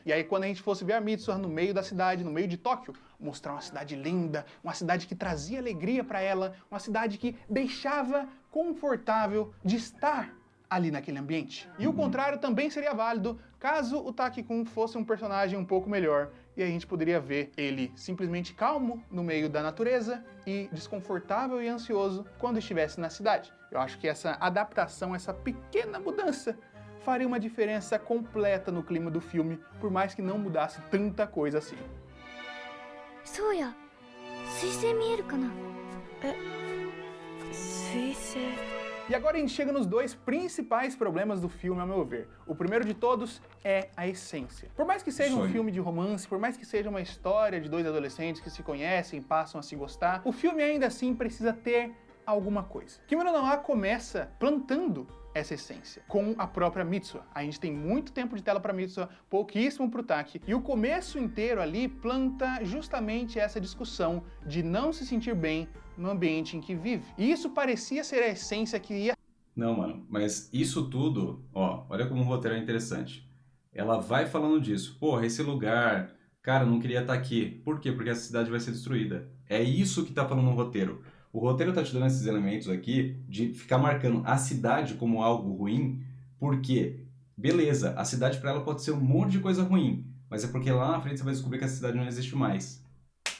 E aí quando a gente fosse ver a Mitsuha no meio da cidade, no meio de Tóquio, mostrar uma cidade linda, uma cidade que trazia alegria para ela, uma cidade que deixava confortável de estar ali naquele ambiente. E o contrário também seria válido caso o Taki-kun fosse um personagem um pouco melhor e a gente poderia ver ele simplesmente calmo no meio da natureza e desconfortável e ansioso quando estivesse na cidade. Eu acho que essa adaptação, essa pequena mudança faria uma diferença completa no clima do filme, por mais que não mudasse tanta coisa assim. そうや彗星見えるかな。彗星 E agora a gente chega nos dois principais problemas do filme, ao meu ver. O primeiro de todos é a essência. Por mais que seja um filme de romance, por mais que seja uma história de dois adolescentes que se conhecem, passam a se gostar, o filme ainda assim precisa ter alguma coisa. Kimi no Na wa começa plantando essa essência, com a própria Mitsuha. A gente tem muito tempo de tela para Mitsuha, pouquíssimo para o Taki, e o começo inteiro ali planta justamente essa discussão de não se sentir bem no ambiente em que vive. E isso parecia ser a essência que ia... Não, mano, mas isso tudo, ó, olha como o roteiro é interessante. Ela vai falando disso. Porra, esse lugar, cara, eu não queria estar aqui. Por quê? Porque a cidade vai ser destruída. É isso que tá falando no roteiro. O roteiro tá te dando esses elementos aqui de ficar marcando a cidade como algo ruim, porque, beleza, a cidade pra ela pode ser um monte de coisa ruim, mas é porque lá na frente você vai descobrir que a cidade não existe mais.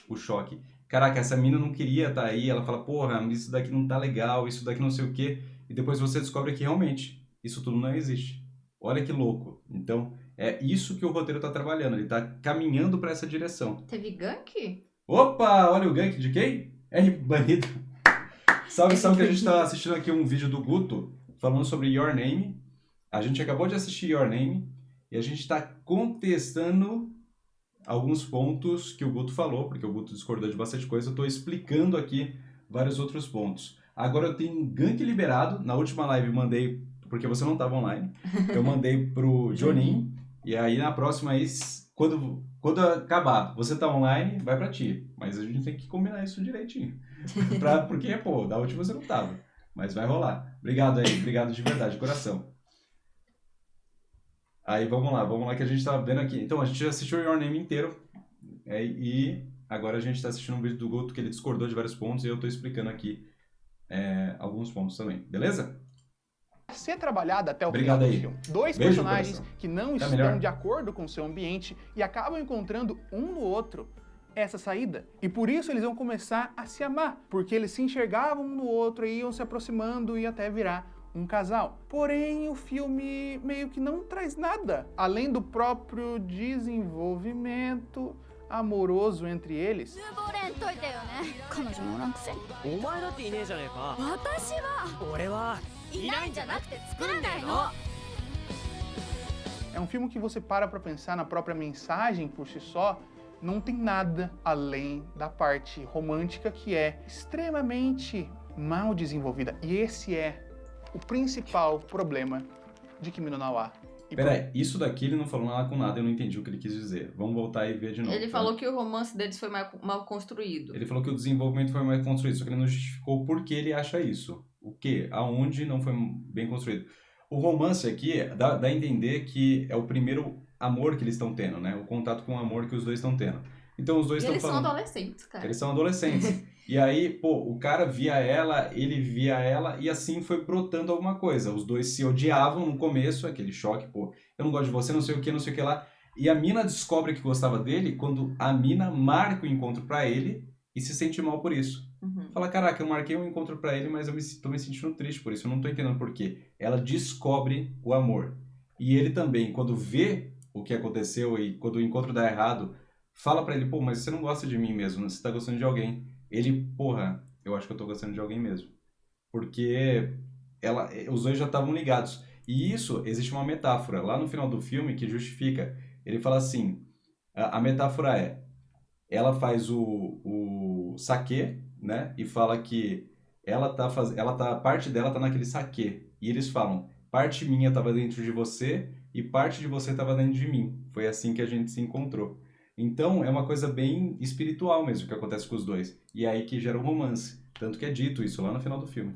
O choque. Caraca, essa mina não queria estar aí, ela fala, porra, isso daqui não tá legal, isso daqui não sei o quê, e depois você descobre que realmente isso tudo não existe. Olha que louco. Então, é isso que o roteiro tá trabalhando, ele tá caminhando pra essa direção. Teve gank? Opa, olha o gank de quem? R banido. Salve, salve, que a gente tá assistindo aqui um vídeo do Guto falando sobre Your Name. A gente acabou de assistir Your Name e a gente tá contestando alguns pontos que o Guto falou, porque o Guto discordou de bastante coisa. Eu tô explicando aqui vários outros pontos. Agora eu tenho um gank liberado. Na última live eu mandei, porque você não tava online, eu mandei pro Jonin. E aí na próxima, quando acabar, você tá online, vai pra ti. Mas a gente tem que combinar isso direitinho. Porque, pô, da última você não tava. Mas vai rolar. Obrigado aí, obrigado de verdade, de coração. Aí vamos lá que a gente tá vendo aqui. Então, a gente já assistiu o Your Name inteiro. E agora a gente tá assistindo um vídeo do Guto que ele discordou de vários pontos e eu tô explicando aqui alguns pontos também. Beleza? ser trabalhada até o Obrigado final do aí. filme. Dois Beijo, personagens coração. que não Tá estão melhor. de acordo com o seu ambiente e acabam encontrando um no outro essa saída. E por isso eles vão começar a se amar, porque eles se enxergavam um no outro e iam se aproximando e até virar um casal. Porém, o filme meio que não traz nada, além do próprio desenvolvimento amoroso entre eles. ヌーボーレーン解いたよね。彼女もおらんくせに。お前だっていねえじゃねえか。私は俺はいないんじゃなくて作らないの。 É um filme que você para pra pensar na própria mensagem por si só, não tem nada além da parte romântica que é extremamente mal desenvolvida. E esse é o principal problema de Kimi no Na wa. E Peraí, isso daqui ele não falou nada com nada, eu não entendi o que ele quis dizer. Vamos voltar e ver de novo. Ele tá? falou que o romance deles foi mal construído. Ele falou que o desenvolvimento foi mal construído, só que ele não justificou por que ele acha isso. O que? Aonde não foi bem construído. O romance aqui dá a entender que é o primeiro amor que eles estão tendo, né? O contato com o amor que os dois estão tendo. Então os dois E estão eles falando... são adolescentes, cara. Eles são adolescentes. E aí, pô, o cara via ela, ele via ela, e assim foi brotando alguma coisa. Os dois se odiavam no começo, aquele choque, pô, eu não gosto de você, não sei o que lá. E a mina descobre que gostava dele quando a mina marca o encontro pra ele e se sente mal por isso. Uhum. Fala, caraca, eu marquei um encontro pra ele, mas eu tô me sentindo triste por isso, eu não tô entendendo por quê. Ela descobre o amor. E ele também, quando vê o que aconteceu e quando o encontro dá errado, fala pra ele, pô, mas você não gosta de mim mesmo, você tá gostando de alguém. Ele, porra, eu acho que eu tô gostando de alguém mesmo. Porque os dois já estavam ligados. E isso, existe uma metáfora lá no final do filme que justifica. Ele fala assim, a metáfora é, ela faz o saquê, né? E fala que parte dela tá naquele saquê. E eles falam, parte minha tava dentro de você e parte de você tava dentro de mim. Foi assim que a gente se encontrou. Então, é uma coisa bem espiritual mesmo que acontece com os dois. E é aí que gera um romance. Tanto que é dito isso lá no final do filme.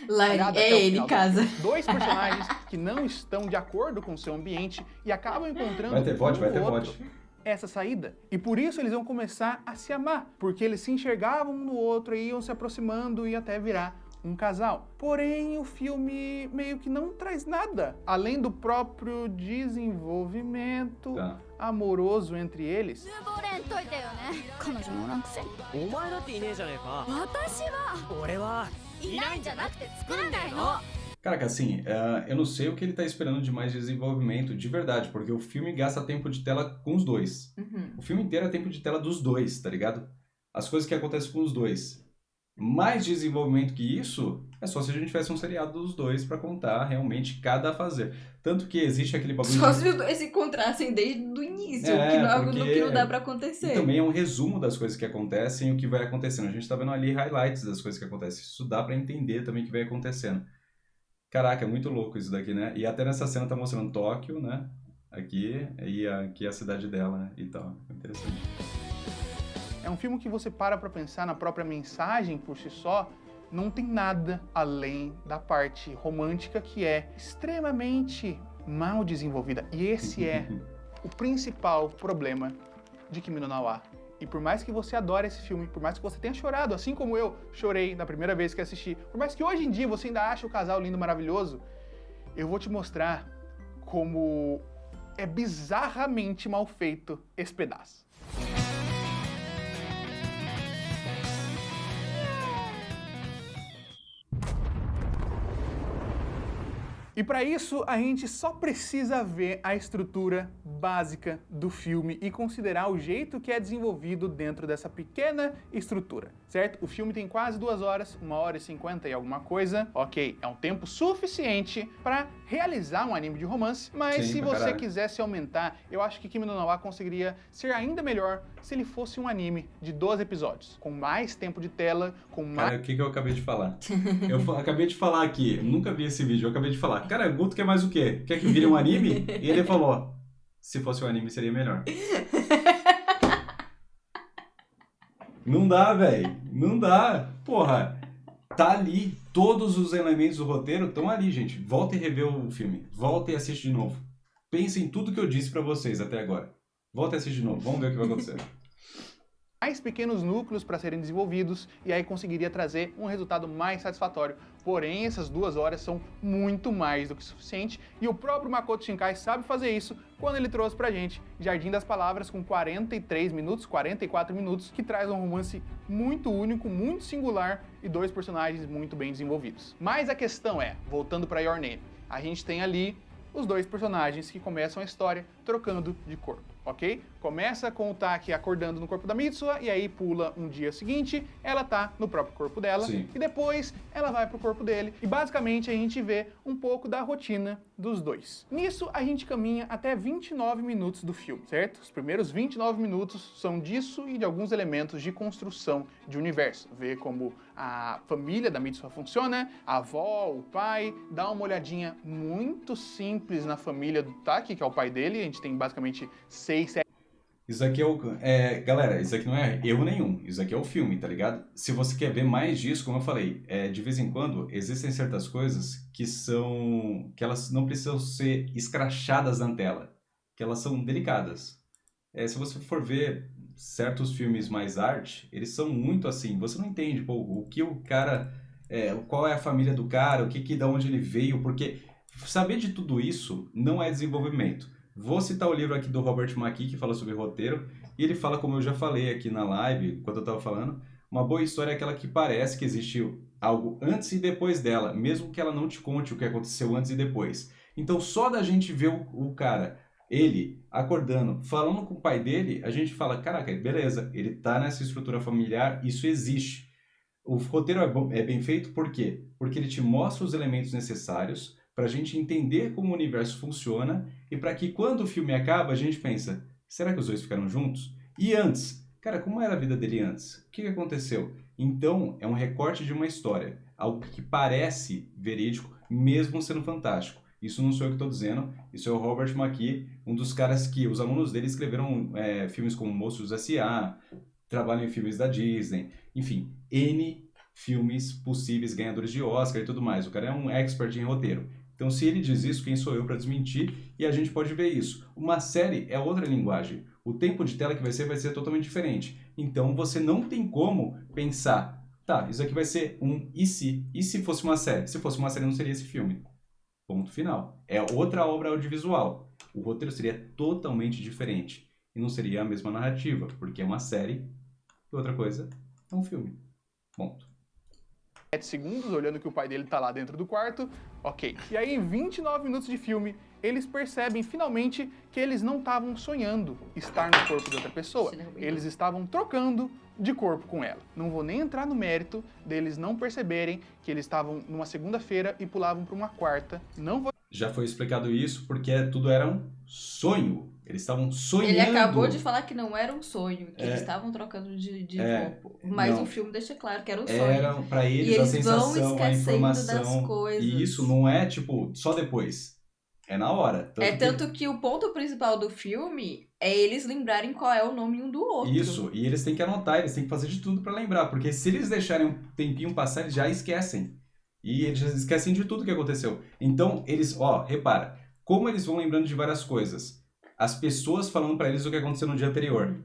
Lá Chegada até é o ele, final do casa. filme. Dois personagens que não estão de acordo com o seu ambiente e acabam encontrando Vai ter vote, um vai ter no outro vote. essa saída. E por isso eles vão começar a se amar, porque eles se enxergavam um no outro e iam se aproximando e até virar um casal. Porém, o filme meio que não traz nada, além do próprio desenvolvimento Tá. amoroso entre eles. ヌーボーレーン解いたよね。彼女もおらんくせに。お前だっていねえじゃねえか。私は俺はいないんじゃなくて作らないの。 Caraca, assim, eu não sei o que ele tá esperando de mais desenvolvimento, de verdade, porque o filme gasta tempo de tela com os dois. Uhum. O filme inteiro é tempo de tela dos dois, tá ligado? As coisas que acontecem com os dois. Mais desenvolvimento que isso, é só se a gente tivesse um seriado dos dois pra contar realmente cada fazer. Tanto que existe aquele bagulho... Só se os dois se encontrassem desde o início, É, que não é algo porque- que não dá pra E acontecer. também é um resumo das coisas que acontecem e o que vai acontecendo. A gente tá vendo ali highlights das coisas que acontecem. Isso dá pra entender também o que vai acontecendo. Caraca, é muito louco isso daqui, né? E até nessa cena tá mostrando Tóquio, né? Aqui, e aqui a cidade dela, né? E tal. Interessante. É um filme que você para pra pensar na própria mensagem por si só, não tem nada além da parte romântica que é extremamente mal desenvolvida. E esse é o principal problema de Kimi no Na wa. E por mais que você adore esse filme, por mais que você tenha chorado, assim como eu chorei na primeira vez que assisti, por mais que hoje em dia você ainda ache o casal lindo, maravilhoso, eu vou te mostrar como é bizarramente mal feito esse pedaço. E para isso, a gente só precisa ver a estrutura básica do filme e considerar o jeito que é desenvolvido dentro dessa pequena estrutura, certo? O filme tem quase 2 horas, 1h50 e alguma coisa. Ok, é um tempo suficiente para realizar um anime de romance, mas Sim, se pra você caralho. quisesse aumentar, eu acho que Kimi no Na wa conseguiria ser ainda melhor se ele fosse um anime de 12 episódios, com mais tempo de tela, com mais... Cara, o que eu acabei de falar? Acabei de falar aqui, nunca vi esse vídeo, eu acabei de falar. Cara, Guto quer mais o quê? Quer que vire um anime? E ele falou, se fosse um anime seria melhor. Não dá, velho. Não dá. Porra, tá ali. Todos os elementos do roteiro estão ali, gente. Volta e revê o filme. Volta e assiste de novo. Pensa em tudo que eu disse pra vocês até agora. Volta e assiste de novo. Vamos ver o que vai acontecer. mais pequenos núcleos para serem desenvolvidos e aí conseguiria trazer um resultado mais satisfatório. Porém, essas 2 horas são muito mais do que suficiente e o próprio Makoto Shinkai sabe fazer isso quando ele trouxe pra gente Jardim das Palavras com 43 minutos, 44 minutos, que traz um romance muito único, muito singular e 2 personagens muito bem desenvolvidos. Mas a questão é, voltando para Your Name, a gente tem ali os 2 personagens que começam a história trocando de corpo, ok? Começa com o Taki acordando no corpo da Mitsuha e aí pula um dia seguinte, ela tá no próprio corpo dela. Sim. E depois ela vai pro corpo dele e basicamente a gente vê um pouco da rotina dos 2. Nisso a gente caminha até 29 minutos do filme, certo? Os primeiros 29 minutos são disso e de alguns elementos de construção de universo. Ver como a família da Mitsuha funciona, a avó, o pai, dá uma olhadinha muito simples na família do Taki, que é o pai dele. A gente tem basicamente 6, 7... Isso aqui galera, isso aqui não é erro nenhum, isso aqui é o filme, tá ligado? Se você quer ver mais disso, como eu falei, de vez em quando existem certas coisas que elas não precisam ser escrachadas na tela, que elas são delicadas. Se você for ver certos filmes mais arte, eles são muito assim, você não entende, pô, o que o cara, qual é a família do cara, da onde ele veio, porque saber de tudo isso não é desenvolvimento. Vou citar o livro aqui do Robert McKee, que fala sobre roteiro, e ele fala, como eu já falei aqui na live, quando eu estava falando, uma boa história é aquela que parece que existiu algo antes e depois dela, mesmo que ela não te conte o que aconteceu antes e depois. Então, só da gente ver o cara, ele acordando, falando com o pai dele, a gente fala, caraca, beleza, ele tá nessa estrutura familiar, isso existe. O roteiro é bem feito, por quê? Porque ele te mostra os elementos necessários para a gente entender como o universo funciona e para que quando o filme acaba a gente pensa, será que os 2 ficaram juntos? E antes? Cara, como era a vida dele antes? O que aconteceu? Então, é um recorte de uma história, algo que parece verídico, mesmo sendo fantástico. Isso não sou eu que estou dizendo, isso é o Robert McKee, um dos caras que os alunos dele escreveram filmes como Monstros S.A., trabalham em filmes da Disney, enfim, N filmes possíveis ganhadores de Oscar e tudo mais. O cara é um expert em roteiro. Então, se ele diz isso, quem sou eu para desmentir? E a gente pode ver isso. Uma série é outra linguagem. O tempo de tela que vai ser totalmente diferente. Então, você não tem como pensar, tá, isso aqui vai ser um e se? E se fosse uma série? Se fosse uma série, não seria esse filme. Ponto final. É outra obra audiovisual. O roteiro seria totalmente diferente. E não seria a mesma narrativa, porque é uma série e outra coisa é um filme. Ponto. 7 segundos, olhando que o pai dele tá lá dentro do quarto, ok. E aí, em 29 minutos de filme, eles percebem finalmente que eles não estavam sonhando estar no corpo de outra pessoa. Eles estavam trocando de corpo com ela. Não vou nem entrar no mérito deles não perceberem que eles estavam numa segunda-feira e pulavam para uma quarta. Não vou... Já foi explicado isso porque tudo era um sonho. Eles estavam sonhando. Ele acabou de falar que não era um sonho, que eles estavam trocando de corpo. Mas não. O filme deixa claro que era um sonho. Era para eles, e eles a sensação, vão a esquecendo informação. das coisas. E isso não é tipo só depois. É na hora. Tanto que o ponto principal do filme é eles lembrarem qual é o nome um do outro. Isso, e eles têm que anotar, eles têm que fazer de tudo para lembrar, porque se eles deixarem um tempinho passar, eles já esquecem. E eles já esquecem de tudo que aconteceu. Então, eles, repara, como eles vão lembrando de várias coisas. As pessoas falando para eles o que aconteceu no dia anterior.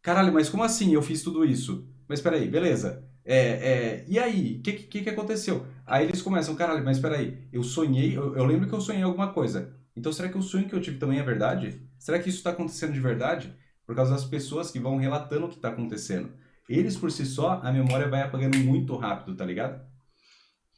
Caralho, mas como assim eu fiz tudo isso? Mas peraí, beleza. E aí? O que aconteceu? Aí eles começam, caralho, mas peraí, eu sonhei, eu lembro que eu sonhei alguma coisa. Então será que o sonho que eu tive também é verdade? Será que isso está acontecendo de verdade? Por causa das pessoas que vão relatando o que está acontecendo. Eles por si só, a memória vai apagando muito rápido, tá ligado?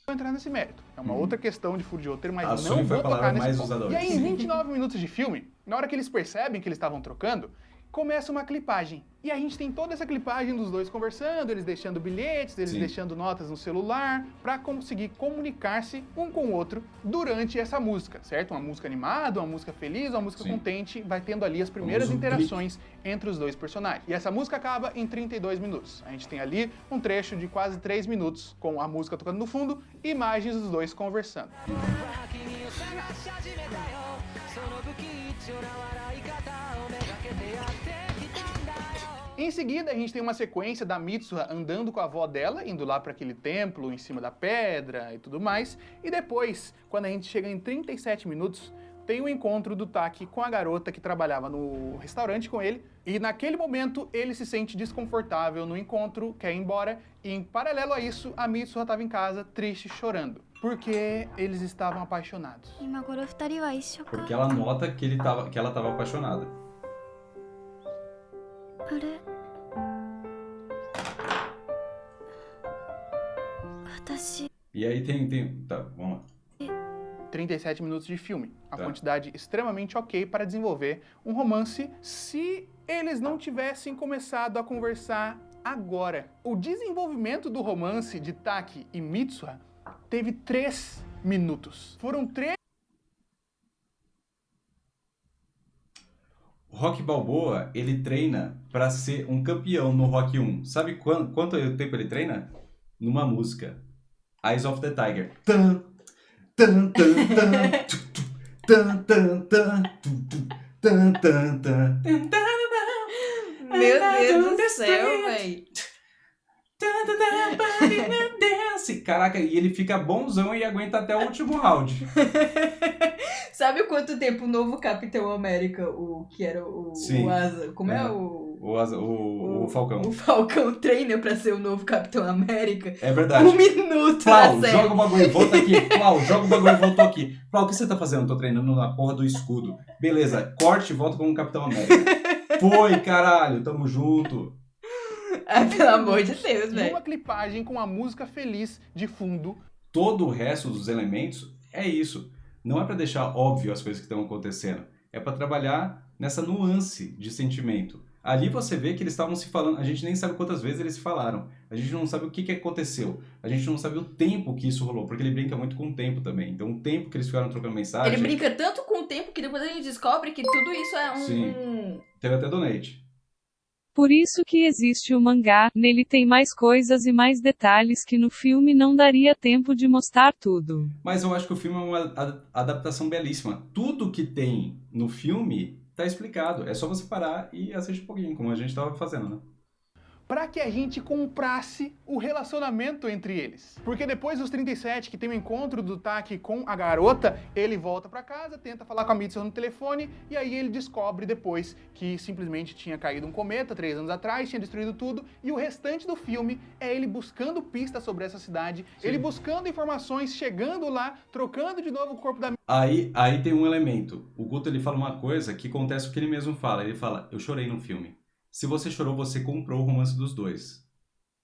Vou entrar nesse mérito. É uma outra questão de furo de roteiro, mas sonho não foi vou a palavra tocar nesse mais ponto. usada E aí, hoje. em 29 minutos de filme, na hora que eles percebem que eles estavam trocando, começa uma clipagem. E a gente tem toda essa clipagem dos dois conversando, eles deixando bilhetes, eles deixando notas no celular, pra conseguir comunicar-se um com o outro durante essa música, certo? Uma música animada, uma música feliz, uma música contente, vai tendo ali as primeiras interações entre os dois personagens. E essa música acaba em 32 minutos. A gente tem ali um trecho de quase 3 minutos, com a música tocando no fundo e imagens dos dois conversando. Em seguida, a gente tem uma sequência da Mitsuha andando com a avó dela, indo lá para aquele templo em cima da pedra e tudo mais. E depois, quando a gente chega em 37 minutos, tem o encontro do Taki com a garota que trabalhava no restaurante com ele, e naquele momento ele se sente desconfortável no encontro, quer ir embora, e em paralelo a isso, a Mitsuha estava em casa, triste, chorando, porque eles estavam apaixonados. 今頃二人は一緒か Porque ela nota que ela tava apaixonada. あれ私 E aí tem... Tá, vamos lá. 37 minutos de filme, a Tá. quantidade extremamente ok para desenvolver um romance se eles não tivessem começado a conversar agora. O desenvolvimento do romance de Taki e Mitsuha teve 3 minutos. Foram 3 O Rocky Balboa, ele treina pra ser um campeão no Rock 1. Sabe quanto tempo ele treina? Numa música. Eyes of the Tiger. Tan, tan, tan, tan, tu, tu, tan, tan, tan, tu, tu, tan, tan, tan, tan, tan. Meu Deus do céu, véi. Caraca, e ele fica bonzão e aguenta até o último round. Sabe quanto tempo o novo Capitão América, o que era o Sim. Asa, como é É. o O Falcão. O Falcão treina pra ser o novo Capitão América? É verdade. 1 minuto Plau, na série. joga o bagulho, volta aqui. Plau, joga o bagulho, voltou aqui. Plau, o que você tá fazendo? Tô treinando na porra do escudo. Beleza, corte e volta como Capitão América. Foi, caralho, tamo junto. Ai, pelo amor de Deus, e velho. uma clipagem com a música feliz de fundo. Todo o resto dos elementos é isso. Não é pra deixar óbvio as coisas que estão acontecendo. É pra trabalhar nessa nuance de sentimento. Ali você vê que eles estavam se falando, a gente nem sabe quantas vezes eles se falaram. A gente não sabe o que aconteceu. A gente não sabe o tempo que isso rolou, porque ele brinca muito com o tempo também. Então o tempo que eles ficaram trocando mensagem... Ele brinca tanto com o tempo que depois a gente descobre que tudo isso é Sim. Teve até donate. Por isso que existe o mangá, nele tem mais coisas e mais detalhes que no filme não daria tempo de mostrar tudo. Mas eu acho que o filme é uma adaptação belíssima. Tudo que tem no filme tá explicado. É só você parar e assistir um pouquinho, como a gente tava fazendo, né? Para que a gente comprasse o relacionamento entre eles. Porque depois dos 37, que tem o encontro do Taki com a garota, ele volta para casa, tenta falar com a Mitsuha no telefone, e aí ele descobre depois que simplesmente tinha caído um cometa 3 anos atrás, tinha destruído tudo, e o restante do filme é ele buscando pistas sobre essa cidade, Sim. ele buscando informações, chegando lá, trocando de novo o corpo da Aí tem um elemento. O Guto, ele fala uma coisa que acontece o que ele mesmo fala. Ele fala, eu chorei no filme. Se você chorou, você comprou o romance dos dois.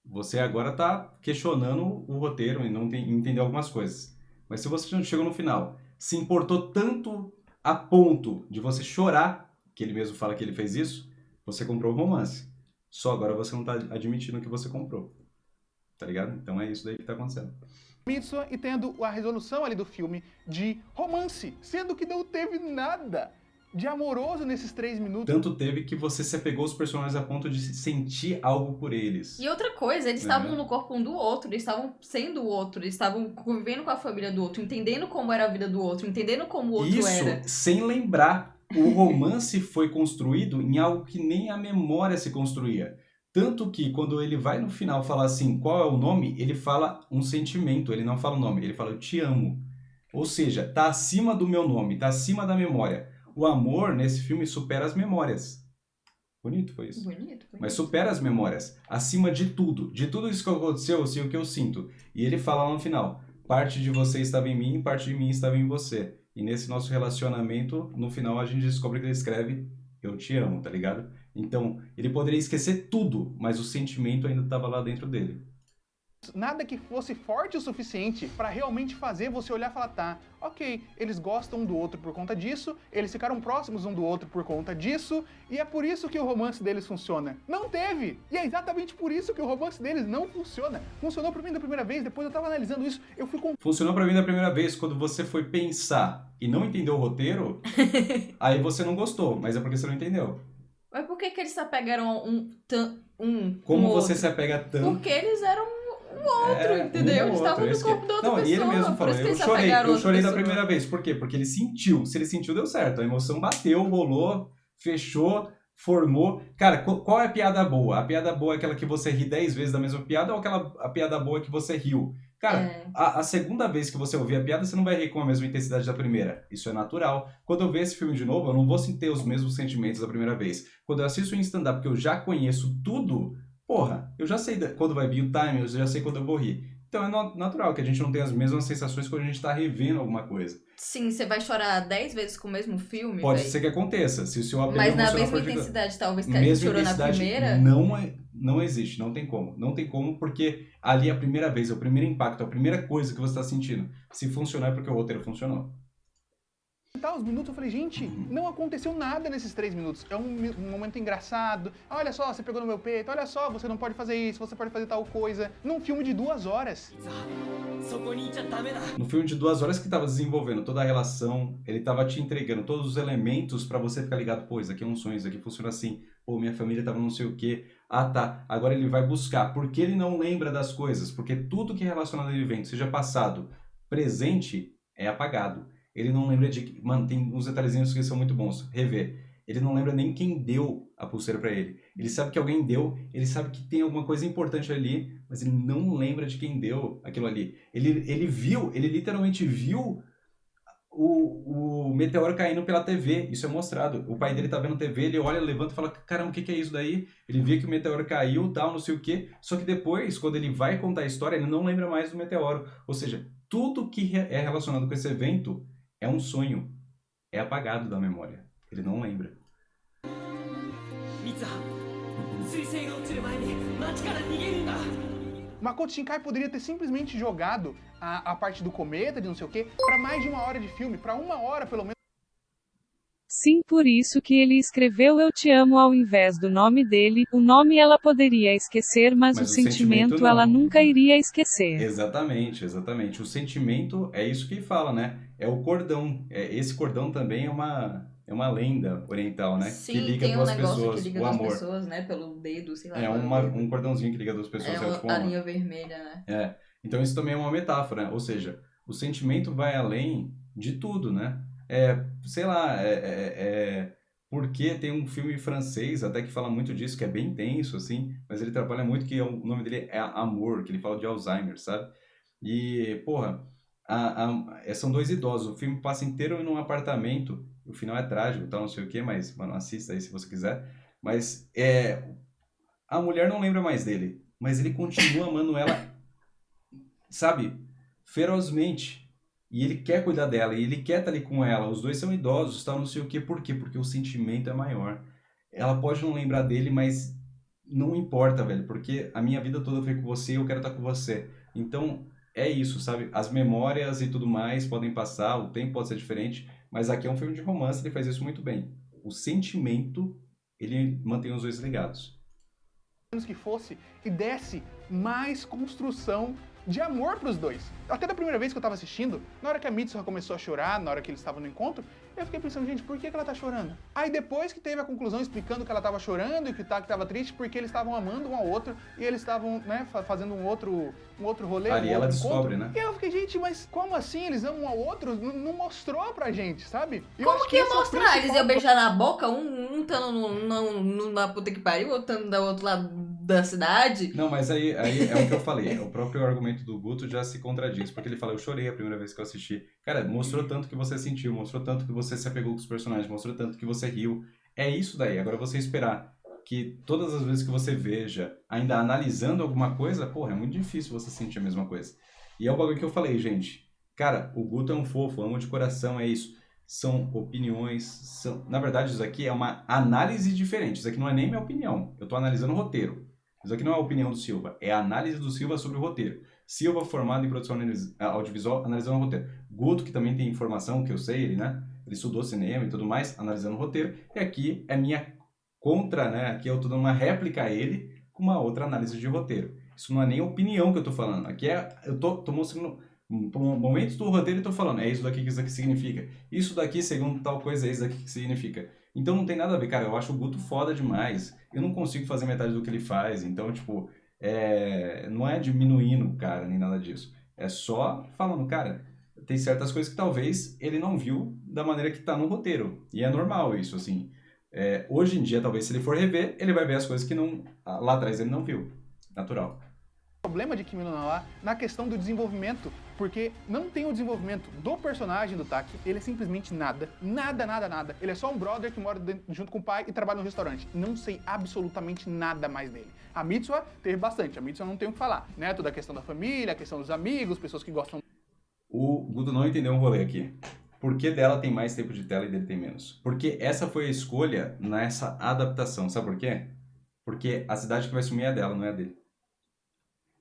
Você agora tá questionando o roteiro e não entendeu algumas coisas. Mas se você chegou no final, se importou tanto a ponto de você chorar, que ele mesmo fala que ele fez isso, você comprou o romance. Só agora você não tá admitindo que você comprou. Tá ligado? Então é isso daí que tá acontecendo. Mitsuha e tendo a resolução ali do filme de romance, sendo que não teve nada de amoroso nesses 3 minutos. Tanto teve que você se apegou aos personagens a ponto de sentir algo por eles. E outra coisa, eles estavam no corpo um do outro, eles estavam sendo o outro, eles estavam convivendo com a família do outro, entendendo como era a vida do outro, entendendo como o outro Isso, era. sem lembrar, o romance foi construído em algo que nem a memória se construía. Tanto que quando ele vai no final falar assim, qual é o nome, ele fala um sentimento, ele não fala o nome, ele fala eu te amo. Ou seja, tá acima do meu nome, tá acima da memória. O amor, nesse filme, supera as memórias. Bonito foi isso. Bonito. Mas supera as memórias. Acima de tudo. De tudo isso que aconteceu, eu sei o que eu sinto. E ele fala lá no final. Parte de você estava em mim, parte de mim estava em você. E nesse nosso relacionamento, no final, a gente descobre que ele escreve eu te amo, tá ligado? Então, ele poderia esquecer tudo, mas o sentimento ainda estava lá dentro dele. Nada que fosse forte o suficiente para realmente fazer você olhar e falar, tá, ok, eles gostam um do outro por conta disso, eles ficaram próximos um do outro por conta disso, e é por isso que o romance deles funciona. Não teve! E é exatamente por isso que o romance deles não funciona. Funcionou pra mim da primeira vez, depois eu tava analisando isso, eu fui com... Funcionou pra mim da primeira vez, quando você foi pensar e não entendeu o roteiro, aí você não gostou, mas é porque você não entendeu. Mas por que eles se apegaram Como um você outro? se apega tanto... Porque eles eram outro, entendeu? Eles estavam no corpo da outra pessoa. E ele mesmo por falou, isso que eles se eu apegaram a chorei outra da pessoa. primeira vez. Por quê? Porque ele sentiu. Se ele sentiu, deu certo. A emoção bateu, rolou, fechou, formou. Cara, qual é a piada boa? A piada boa é aquela que você ri 10 vezes da mesma piada ou a piada boa que você riu? Cara, a segunda vez que você ouvir a piada, você não vai rir com a mesma intensidade da primeira. Isso é natural. Quando eu ver esse filme de novo, eu não vou ter os mesmos sentimentos da primeira vez. Quando eu assisto em stand-up, que eu já conheço tudo, porra, eu já sei quando vai vir o time, eu já sei quando eu vou rir. Então é natural que a gente não tenha as mesmas sensações quando a gente tá revendo alguma coisa. Sim, você vai chorar 10 vezes com o mesmo filme, Pode véi. ser que aconteça. Se o seu apego Mas na emocional mesma for gigante. intensidade, talvez, que a gente Mesma chorou na intensidade primeira. não existe, não tem como. Não tem como, porque ali é a primeira vez, é o primeiro impacto, é a primeira coisa que você está sentindo. Se funcionar é porque o roteiro funcionou. Os minutos, eu falei, gente, não aconteceu nada nesses 3 minutos. É um momento engraçado. Olha só, você pegou no meu peito. Olha só, você não pode fazer isso, você pode fazer tal coisa. Num filme de 2 horas. No filme de 2 horas que estava desenvolvendo toda a relação, ele estava te entregando todos os elementos para você ficar ligado. Pô, isso aqui é um sonho, isso aqui funciona assim. Pô, minha família tava não sei o quê. Ah, tá. Agora ele vai buscar. Porque ele não lembra das coisas. Porque tudo que é relacionado ao evento, seja passado, presente, é apagado. Ele não lembra de... Mano, tem uns detalhezinhos que são muito bons. Rever. Ele não lembra nem quem deu a pulseira pra ele. Ele sabe que alguém deu, ele sabe que tem alguma coisa importante ali, mas ele não lembra de quem deu aquilo ali. Ele literalmente viu o meteoro caindo pela TV. Isso é mostrado. O pai dele tá vendo TV, ele olha, levanta e fala, caramba, o que é isso daí? Ele vê que o meteoro caiu, tal, não sei o quê. Só que depois, quando ele vai contar a história, ele não lembra mais do meteoro. Ou seja, tudo que é relacionado com esse evento é um sonho. É apagado da memória. Ele não lembra. Makoto Shinkai poderia ter simplesmente jogado a parte do cometa, de não sei o quê, pra mais de 1 hora de filme, pra 1 hora pelo menos. Sim, por isso que ele escreveu Eu Te Amo ao invés do nome dele. O nome ela poderia esquecer, mas o sentimento não. ela nunca iria esquecer. Exatamente, exatamente. O sentimento é isso que fala, né? É o cordão. Esse cordão também é uma lenda oriental, né? Sim, que liga tem um duas negócio pessoas, que liga o duas amor. pessoas, né? Pelo dedo, sei lá. É um cordãozinho que liga duas pessoas. É a linha vermelha, né? Então isso também é uma metáfora, né? Ou seja, o sentimento vai além de tudo, né? Sei lá, porque tem um filme francês até que fala muito disso, que é bem tenso, assim, mas ele trabalha muito, que o nome dele é Amor, que ele fala de Alzheimer, sabe? E, porra, são 2 idosos, o filme passa inteiro num apartamento, o final é trágico, tal, não sei o quê, mas, mano, assista aí se você quiser. Mas, a mulher não lembra mais dele, mas ele continua amando ela, sabe, ferozmente. E ele quer cuidar dela, e ele quer estar ali com ela. Os dois são idosos, tal, não sei o quê. Por quê? Porque o sentimento é maior. Ela pode não lembrar dele, mas não importa, velho. Porque a minha vida toda foi com você e eu quero estar com você. Então, é isso, sabe? As memórias e tudo mais podem passar, o tempo pode ser diferente. Mas aqui é um filme de romance, ele faz isso muito bem. O sentimento, ele mantém os dois ligados. Que fosse e desse mais construção de amor pros dois. Até da primeira vez que eu tava assistindo, na hora que a Mitsuha começou a chorar, na hora que eles estavam no encontro, eu fiquei pensando, gente, por que ela tá chorando? Aí depois que teve a conclusão explicando que ela tava chorando e que tava triste, porque eles estavam amando um ao outro e eles estavam, né, fazendo um outro rolê. Ali ela descobre, encontro. né? E eu fiquei, gente, mas como assim eles amam um ao outro? Não mostrou pra gente, sabe? Como que ia mostrar? Eles iam beijar na boca, um estando na puta que pariu, outro estando do outro lado da cidade. Não, mas aí é o que eu falei. O próprio argumento do Guto já se contradiz, porque ele fala, eu chorei a primeira vez que eu assisti. Cara, mostrou tanto que você sentiu, mostrou tanto que você se apegou com os personagens, mostrou tanto que você riu. É isso daí. Agora você esperar que todas as vezes que você veja, ainda analisando alguma coisa, porra, é muito difícil você sentir a mesma coisa. E é o bagulho que eu falei, gente. Cara, o Guto é um fofo, amo de coração, é isso. São opiniões, na verdade isso aqui é uma análise diferente. Isso aqui não é nem minha opinião, eu tô analisando o roteiro. Isso aqui não é a opinião do Silva, é a análise do Silva sobre o roteiro. Silva, formado em produção audiovisual, analisando o roteiro. Guto, que também tem informação, que eu sei, ele estudou cinema e tudo mais, analisando o roteiro. E aqui é minha contra, né? Aqui eu tô dando uma réplica a ele com uma outra análise de roteiro. Isso não é nem opinião que eu tô falando. Aqui eu tô mostrando momentos do roteiro e tô falando, é isso daqui que isso aqui significa. Isso daqui, segundo tal coisa, é isso daqui que significa. Então não tem nada a ver, cara. Eu acho o Guto foda demais. Eu não consigo fazer metade do que ele faz. Então, tipo, não é diminuindo o cara, nem nada disso. É só falando, cara, tem certas coisas que talvez ele não viu da maneira que tá no roteiro. E é normal isso, assim. Hoje em dia, talvez, se ele for rever, ele vai ver as coisas que lá atrás ele não viu. Natural. problema de Kimi no Na wa na questão do desenvolvimento, porque não tem o desenvolvimento do personagem do Taki, ele é simplesmente nada. Ele é só um brother que mora junto com o pai e trabalha no restaurante. Não sei absolutamente nada mais dele. A Mitsuha teve bastante, a Mitsuha não tem o que falar, né? Toda a questão da família, a questão dos amigos, pessoas que gostam. O Guto não entendeu um rolê aqui. Por que dela tem mais tempo de tela e dele tem menos? Porque essa foi a escolha nessa adaptação. Sabe por quê? Porque a cidade que vai sumir é dela, não é a dele.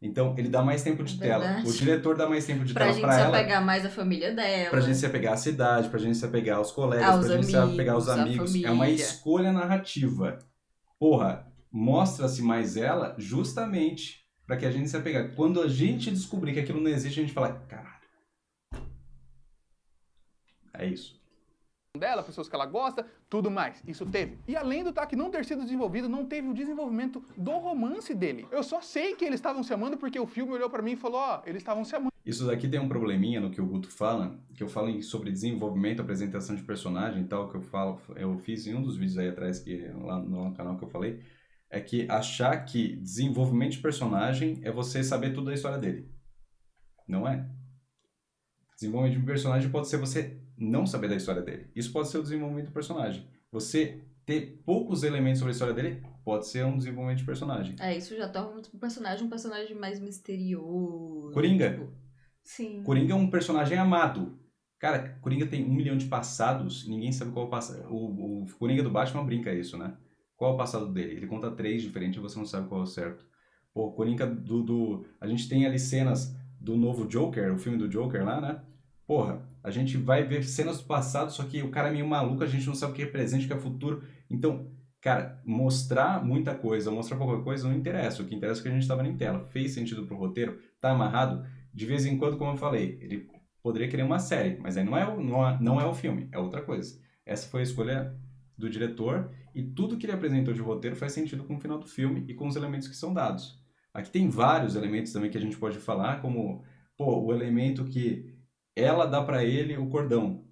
Então, ele dá mais tempo de tela. O diretor dá mais tempo de tela pra ela. Pra gente se apegar mais à família dela. Pra gente se apegar à cidade, pra gente se apegar aos colegas, pra gente se apegar aos amigos. É uma escolha narrativa. Porra, mostra-se mais ela justamente pra que a gente se apegar. Quando a gente descobrir que aquilo não existe, a gente fala, caralho. É isso. Dela, pessoas que ela gosta, tudo mais. Isso teve. E além do Taki não ter sido desenvolvido, não teve o desenvolvimento do romance dele. Eu só sei que eles estavam se amando porque o filme olhou pra mim e falou, ó, eles estavam se amando. Isso daqui tem um probleminha no que o Guto fala, que eu falo sobre desenvolvimento, apresentação de personagem e tal, que eu fiz em um dos vídeos aí atrás, lá no canal que eu falei, é que achar que desenvolvimento de personagem é você saber tudo da história dele. Não é. Desenvolvimento de personagem pode ser você não saber da história dele. Isso pode ser o desenvolvimento do personagem. Você ter poucos elementos sobre a história dele pode ser um desenvolvimento de personagem. Isso já torna um personagem mais misterioso. Coringa. Tipo, sim. Coringa é um personagem amado. Cara, Coringa tem 1 milhão de passados, ninguém sabe qual é o passado. O Coringa do Batman brinca isso, né? Qual é o passado dele? Ele conta 3 diferentes e você não sabe qual é o certo. Pô, Coringa A gente tem ali cenas do novo Joker, o filme do Joker lá, né? Porra, a gente vai ver cenas do passado, só que o cara é meio maluco, a gente não sabe o que é presente, o que é futuro. Então, cara, mostrar muita coisa, mostrar pouca coisa não interessa. O que interessa é que a gente estava na tela. Fez sentido pro roteiro? Tá amarrado? De vez em quando, como eu falei, ele poderia querer uma série, mas aí não é o filme, é outra coisa. Essa foi a escolha do diretor e tudo que ele apresentou de roteiro faz sentido com o final do filme e com os elementos que são dados. Aqui tem vários elementos também que a gente pode falar, como o elemento que ela dá pra ele o cordão.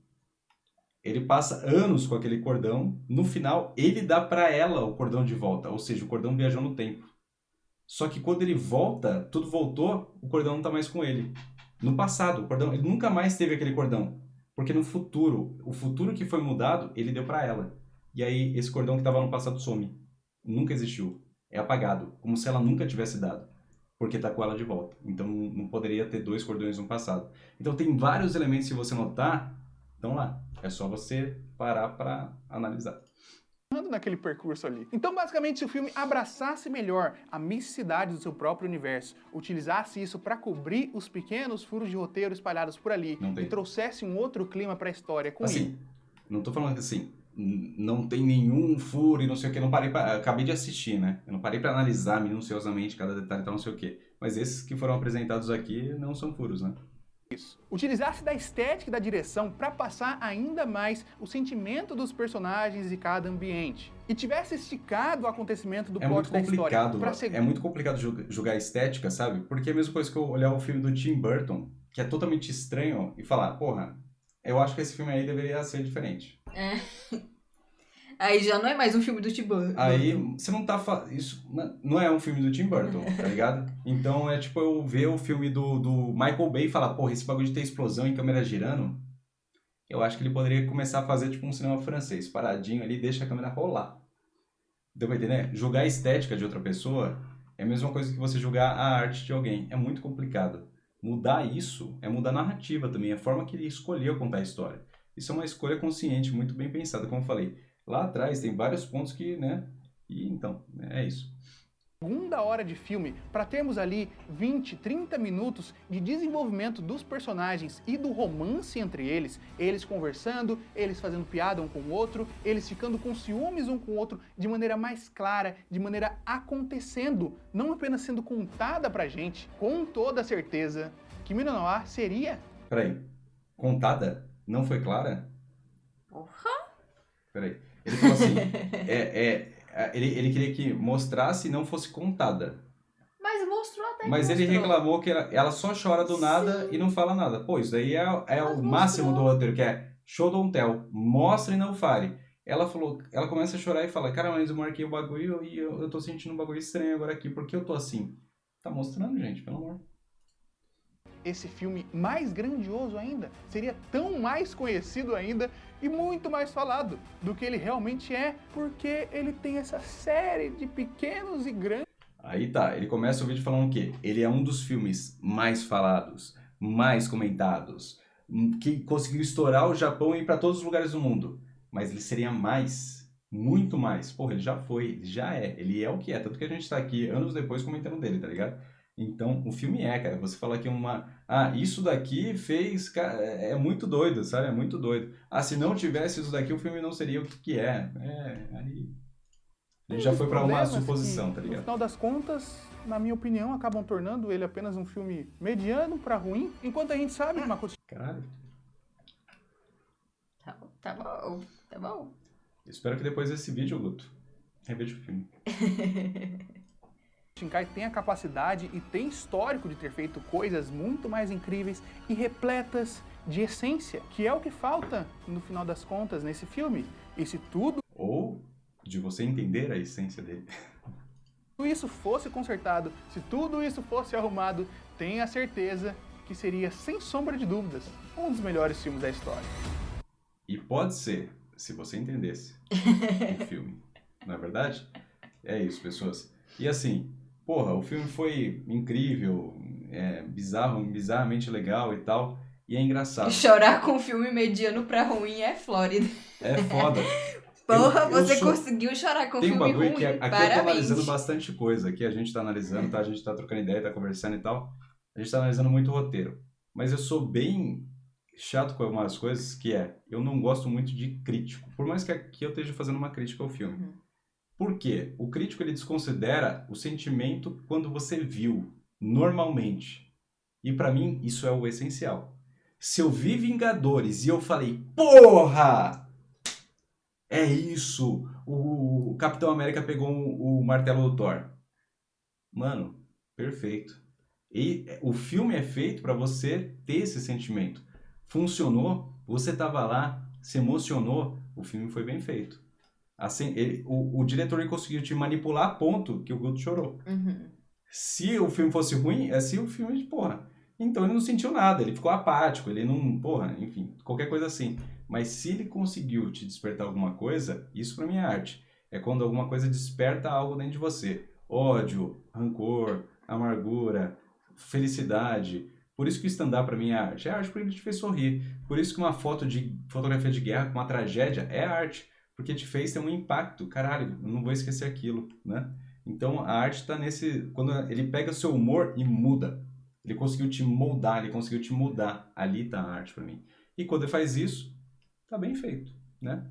Ele passa anos com aquele cordão. No final, ele dá pra ela o cordão de volta. Ou seja, o cordão viajou no tempo. Só que quando ele volta, tudo voltou, o cordão não tá mais com ele. No passado, o cordão, ele nunca mais teve aquele cordão. Porque no futuro, o futuro que foi mudado, ele deu pra ela. E aí, esse cordão que tava no passado some. Nunca existiu. É apagado. Como se ela nunca tivesse dado. Porque tá com ela de volta. Então não poderia ter 2 cordões no passado. Então tem vários elementos, se você notar, estão lá. É só você parar para analisar. Naquele percurso ali. Então, basicamente, se o filme abraçasse melhor a misticidade do seu próprio universo, utilizasse isso para cobrir os pequenos furos de roteiro espalhados por ali e trouxesse um outro clima para a história com ele. Não tô falando assim, não tem nenhum furo e não sei o que, acabei de assistir, né? Eu não parei para analisar minuciosamente cada detalhe e tal, não sei o que. Mas esses que foram apresentados aqui não são furos, né? Isso. Utilizasse da estética e da direção para passar ainda mais o sentimento dos personagens e cada ambiente. E tivesse esticado o acontecimento do plot da história. É muito complicado julgar a estética, sabe? Porque é a mesma coisa que eu olhar o filme do Tim Burton, que é totalmente estranho, e falar, porra, eu acho que esse filme aí deveria ser diferente. Aí já não é mais um filme do Tim Burton. Aí você não tá isso não é um filme do Tim Burton, tá ligado? Então é tipo eu ver o filme do Michael Bay e falar, porra, esse bagulho de ter explosão e câmera girando, eu acho que ele poderia começar a fazer tipo um cinema francês, paradinho ali, deixa a câmera rolar. Deu pra entender? Julgar a estética de outra pessoa é a mesma coisa que você julgar a arte de alguém. É muito complicado. Mudar isso é mudar a narrativa também, a forma que ele escolheu contar a história. Isso é uma escolha consciente, muito bem pensada, como eu falei. Lá atrás tem vários pontos que, né? E então, é isso. Segunda hora de filme, para termos ali 20, 30 minutos de desenvolvimento dos personagens e do romance entre eles conversando, eles fazendo piada um com o outro, eles ficando com ciúmes um com o outro de maneira mais clara, de maneira acontecendo, não apenas sendo contada pra gente, com toda certeza, Kimi no Na wa seria... Peraí, contada? Não foi clara? Porra! Peraí. Ele falou assim, ele queria que mostrasse e não fosse contada. Mas mostrou até que Mas ele reclamou que ela só chora do nada e não fala nada. Pô, isso daí é o máximo do roteiro, que é show don't tell, mostre e não fale. Ela começa a chorar e fala, cara, mas eu marquei o bagulho e eu tô sentindo um bagulho estranho agora aqui, por que eu tô assim? Tá mostrando, gente, pelo amor. Esse filme mais grandioso ainda seria tão mais conhecido ainda e muito mais falado do que ele realmente é, porque ele tem essa série de pequenos e grandes... Aí tá, ele começa o vídeo falando o quê? Ele é um dos filmes mais falados, mais comentados, que conseguiu estourar o Japão e ir pra todos os lugares do mundo. Mas ele seria mais, muito mais. Porra, ele já foi, ele já é, ele é o que é. Tanto que a gente tá aqui anos depois comentando dele, tá ligado? Então, o filme cara. Você fala que isso daqui fez... Cara, é muito doido, sabe? É muito doido. Se não tivesse isso daqui, o filme não seria o que é. Aí... A gente já foi pra uma suposição, tá ligado? No final das contas, na minha opinião, acabam tornando ele apenas um filme mediano pra ruim, enquanto a gente sabe que Makoto Caralho. Tá bom, tá bom. Espero que depois desse vídeo, Guto, reveja o filme. Shinkai tem a capacidade e tem histórico de ter feito coisas muito mais incríveis e repletas de essência, que é o que falta, no final das contas, nesse filme. E se tudo de você entender a essência dele. isso fosse consertado, se tudo isso fosse arrumado, tenha certeza que seria, sem sombra de dúvidas, um dos melhores filmes da história. E pode ser, se você entendesse o filme. Não é verdade? É isso, pessoas. E assim, porra, o filme foi incrível, bizarramente legal e tal, e é engraçado. Chorar com um filme mediano pra ruim é Flórida. É foda. Porra, você conseguiu chorar com um filme ruim. Tem um bagulho que aqui parabéns. eu tô analisando bastante coisa. Aqui a gente tá analisando, tá? A gente tá trocando ideia, tá conversando e tal. A gente tá analisando muito o roteiro. Mas eu sou bem chato com algumas coisas, que eu não gosto muito de crítico. Por mais que aqui eu esteja fazendo uma crítica ao filme. Por quê? O crítico, ele desconsidera o sentimento quando você viu, normalmente. E pra mim, isso é o essencial. Se eu vi Vingadores e eu falei, porra! É isso! O Capitão América pegou o martelo do Thor. Mano, perfeito. E o filme é feito pra você ter esse sentimento. Funcionou, você tava lá, se emocionou, o filme foi bem feito. Assim, o diretor ele conseguiu te manipular a ponto que o Guto chorou. Se o filme fosse ruim, se o filme, porra. Então ele não sentiu nada, ele ficou apático, ele não, porra, enfim, qualquer coisa assim. Mas se ele conseguiu te despertar alguma coisa, isso pra mim é arte. É quando alguma coisa desperta algo dentro de você. Ódio, rancor, amargura, felicidade. Por isso que o stand-up pra mim é arte. É arte porque ele te fez sorrir. Por isso que uma fotografia de guerra com uma tragédia é arte. Porque te fez ter um impacto. Caralho, eu não vou esquecer aquilo, né? Então a arte tá quando ele pega o seu humor e muda. Ele conseguiu te moldar, ele conseguiu te mudar. Ali tá a arte pra mim. E quando ele faz isso, tá bem feito, né?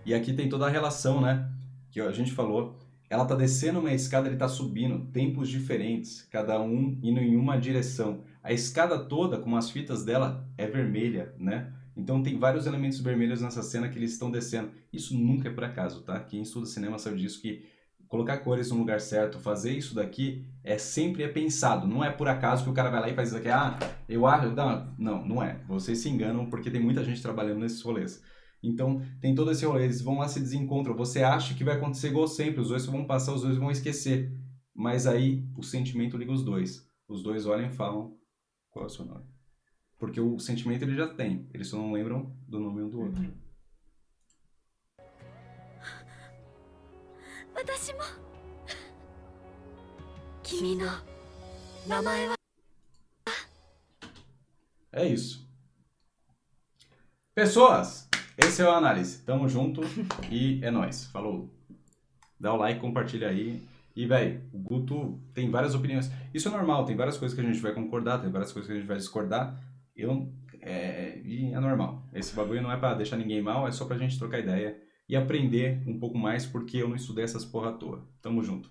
E aqui tem toda a relação, né? Que a gente falou. Ela tá descendo uma escada, ele tá subindo. Tempos diferentes, cada um indo em uma direção. A escada toda, com as fitas dela, é vermelha, né? Então tem vários elementos vermelhos nessa cena que eles estão descendo. Isso nunca é por acaso, tá? Quem estuda cinema sabe disso, que colocar cores no lugar certo, fazer isso daqui, sempre é pensado. Não é por acaso que o cara vai lá e faz isso aqui. Eu acho... Não é. Vocês se enganam porque tem muita gente trabalhando nesses rolês. Então, tem todo esse rolê, eles vão lá, se desencontram. Você acha que vai acontecer igual sempre, os dois vão passar, os dois vão esquecer. Mas aí, o sentimento liga os dois. Os dois olham e falam, qual é o seu nome? Porque o sentimento ele já tem, eles só não lembram do nome um do outro. É isso. Pessoas, esse é o Análise. Tamo junto e é nóis. Falou. Dá o like, compartilha aí. E, velho, o Guto tem várias opiniões. Isso é normal, tem várias coisas que a gente vai concordar, tem várias coisas que a gente vai discordar. E é normal. Esse bagulho não é pra deixar ninguém mal, é só pra gente trocar ideia e aprender um pouco mais, porque eu não estudei essas porra à toa. Tamo junto.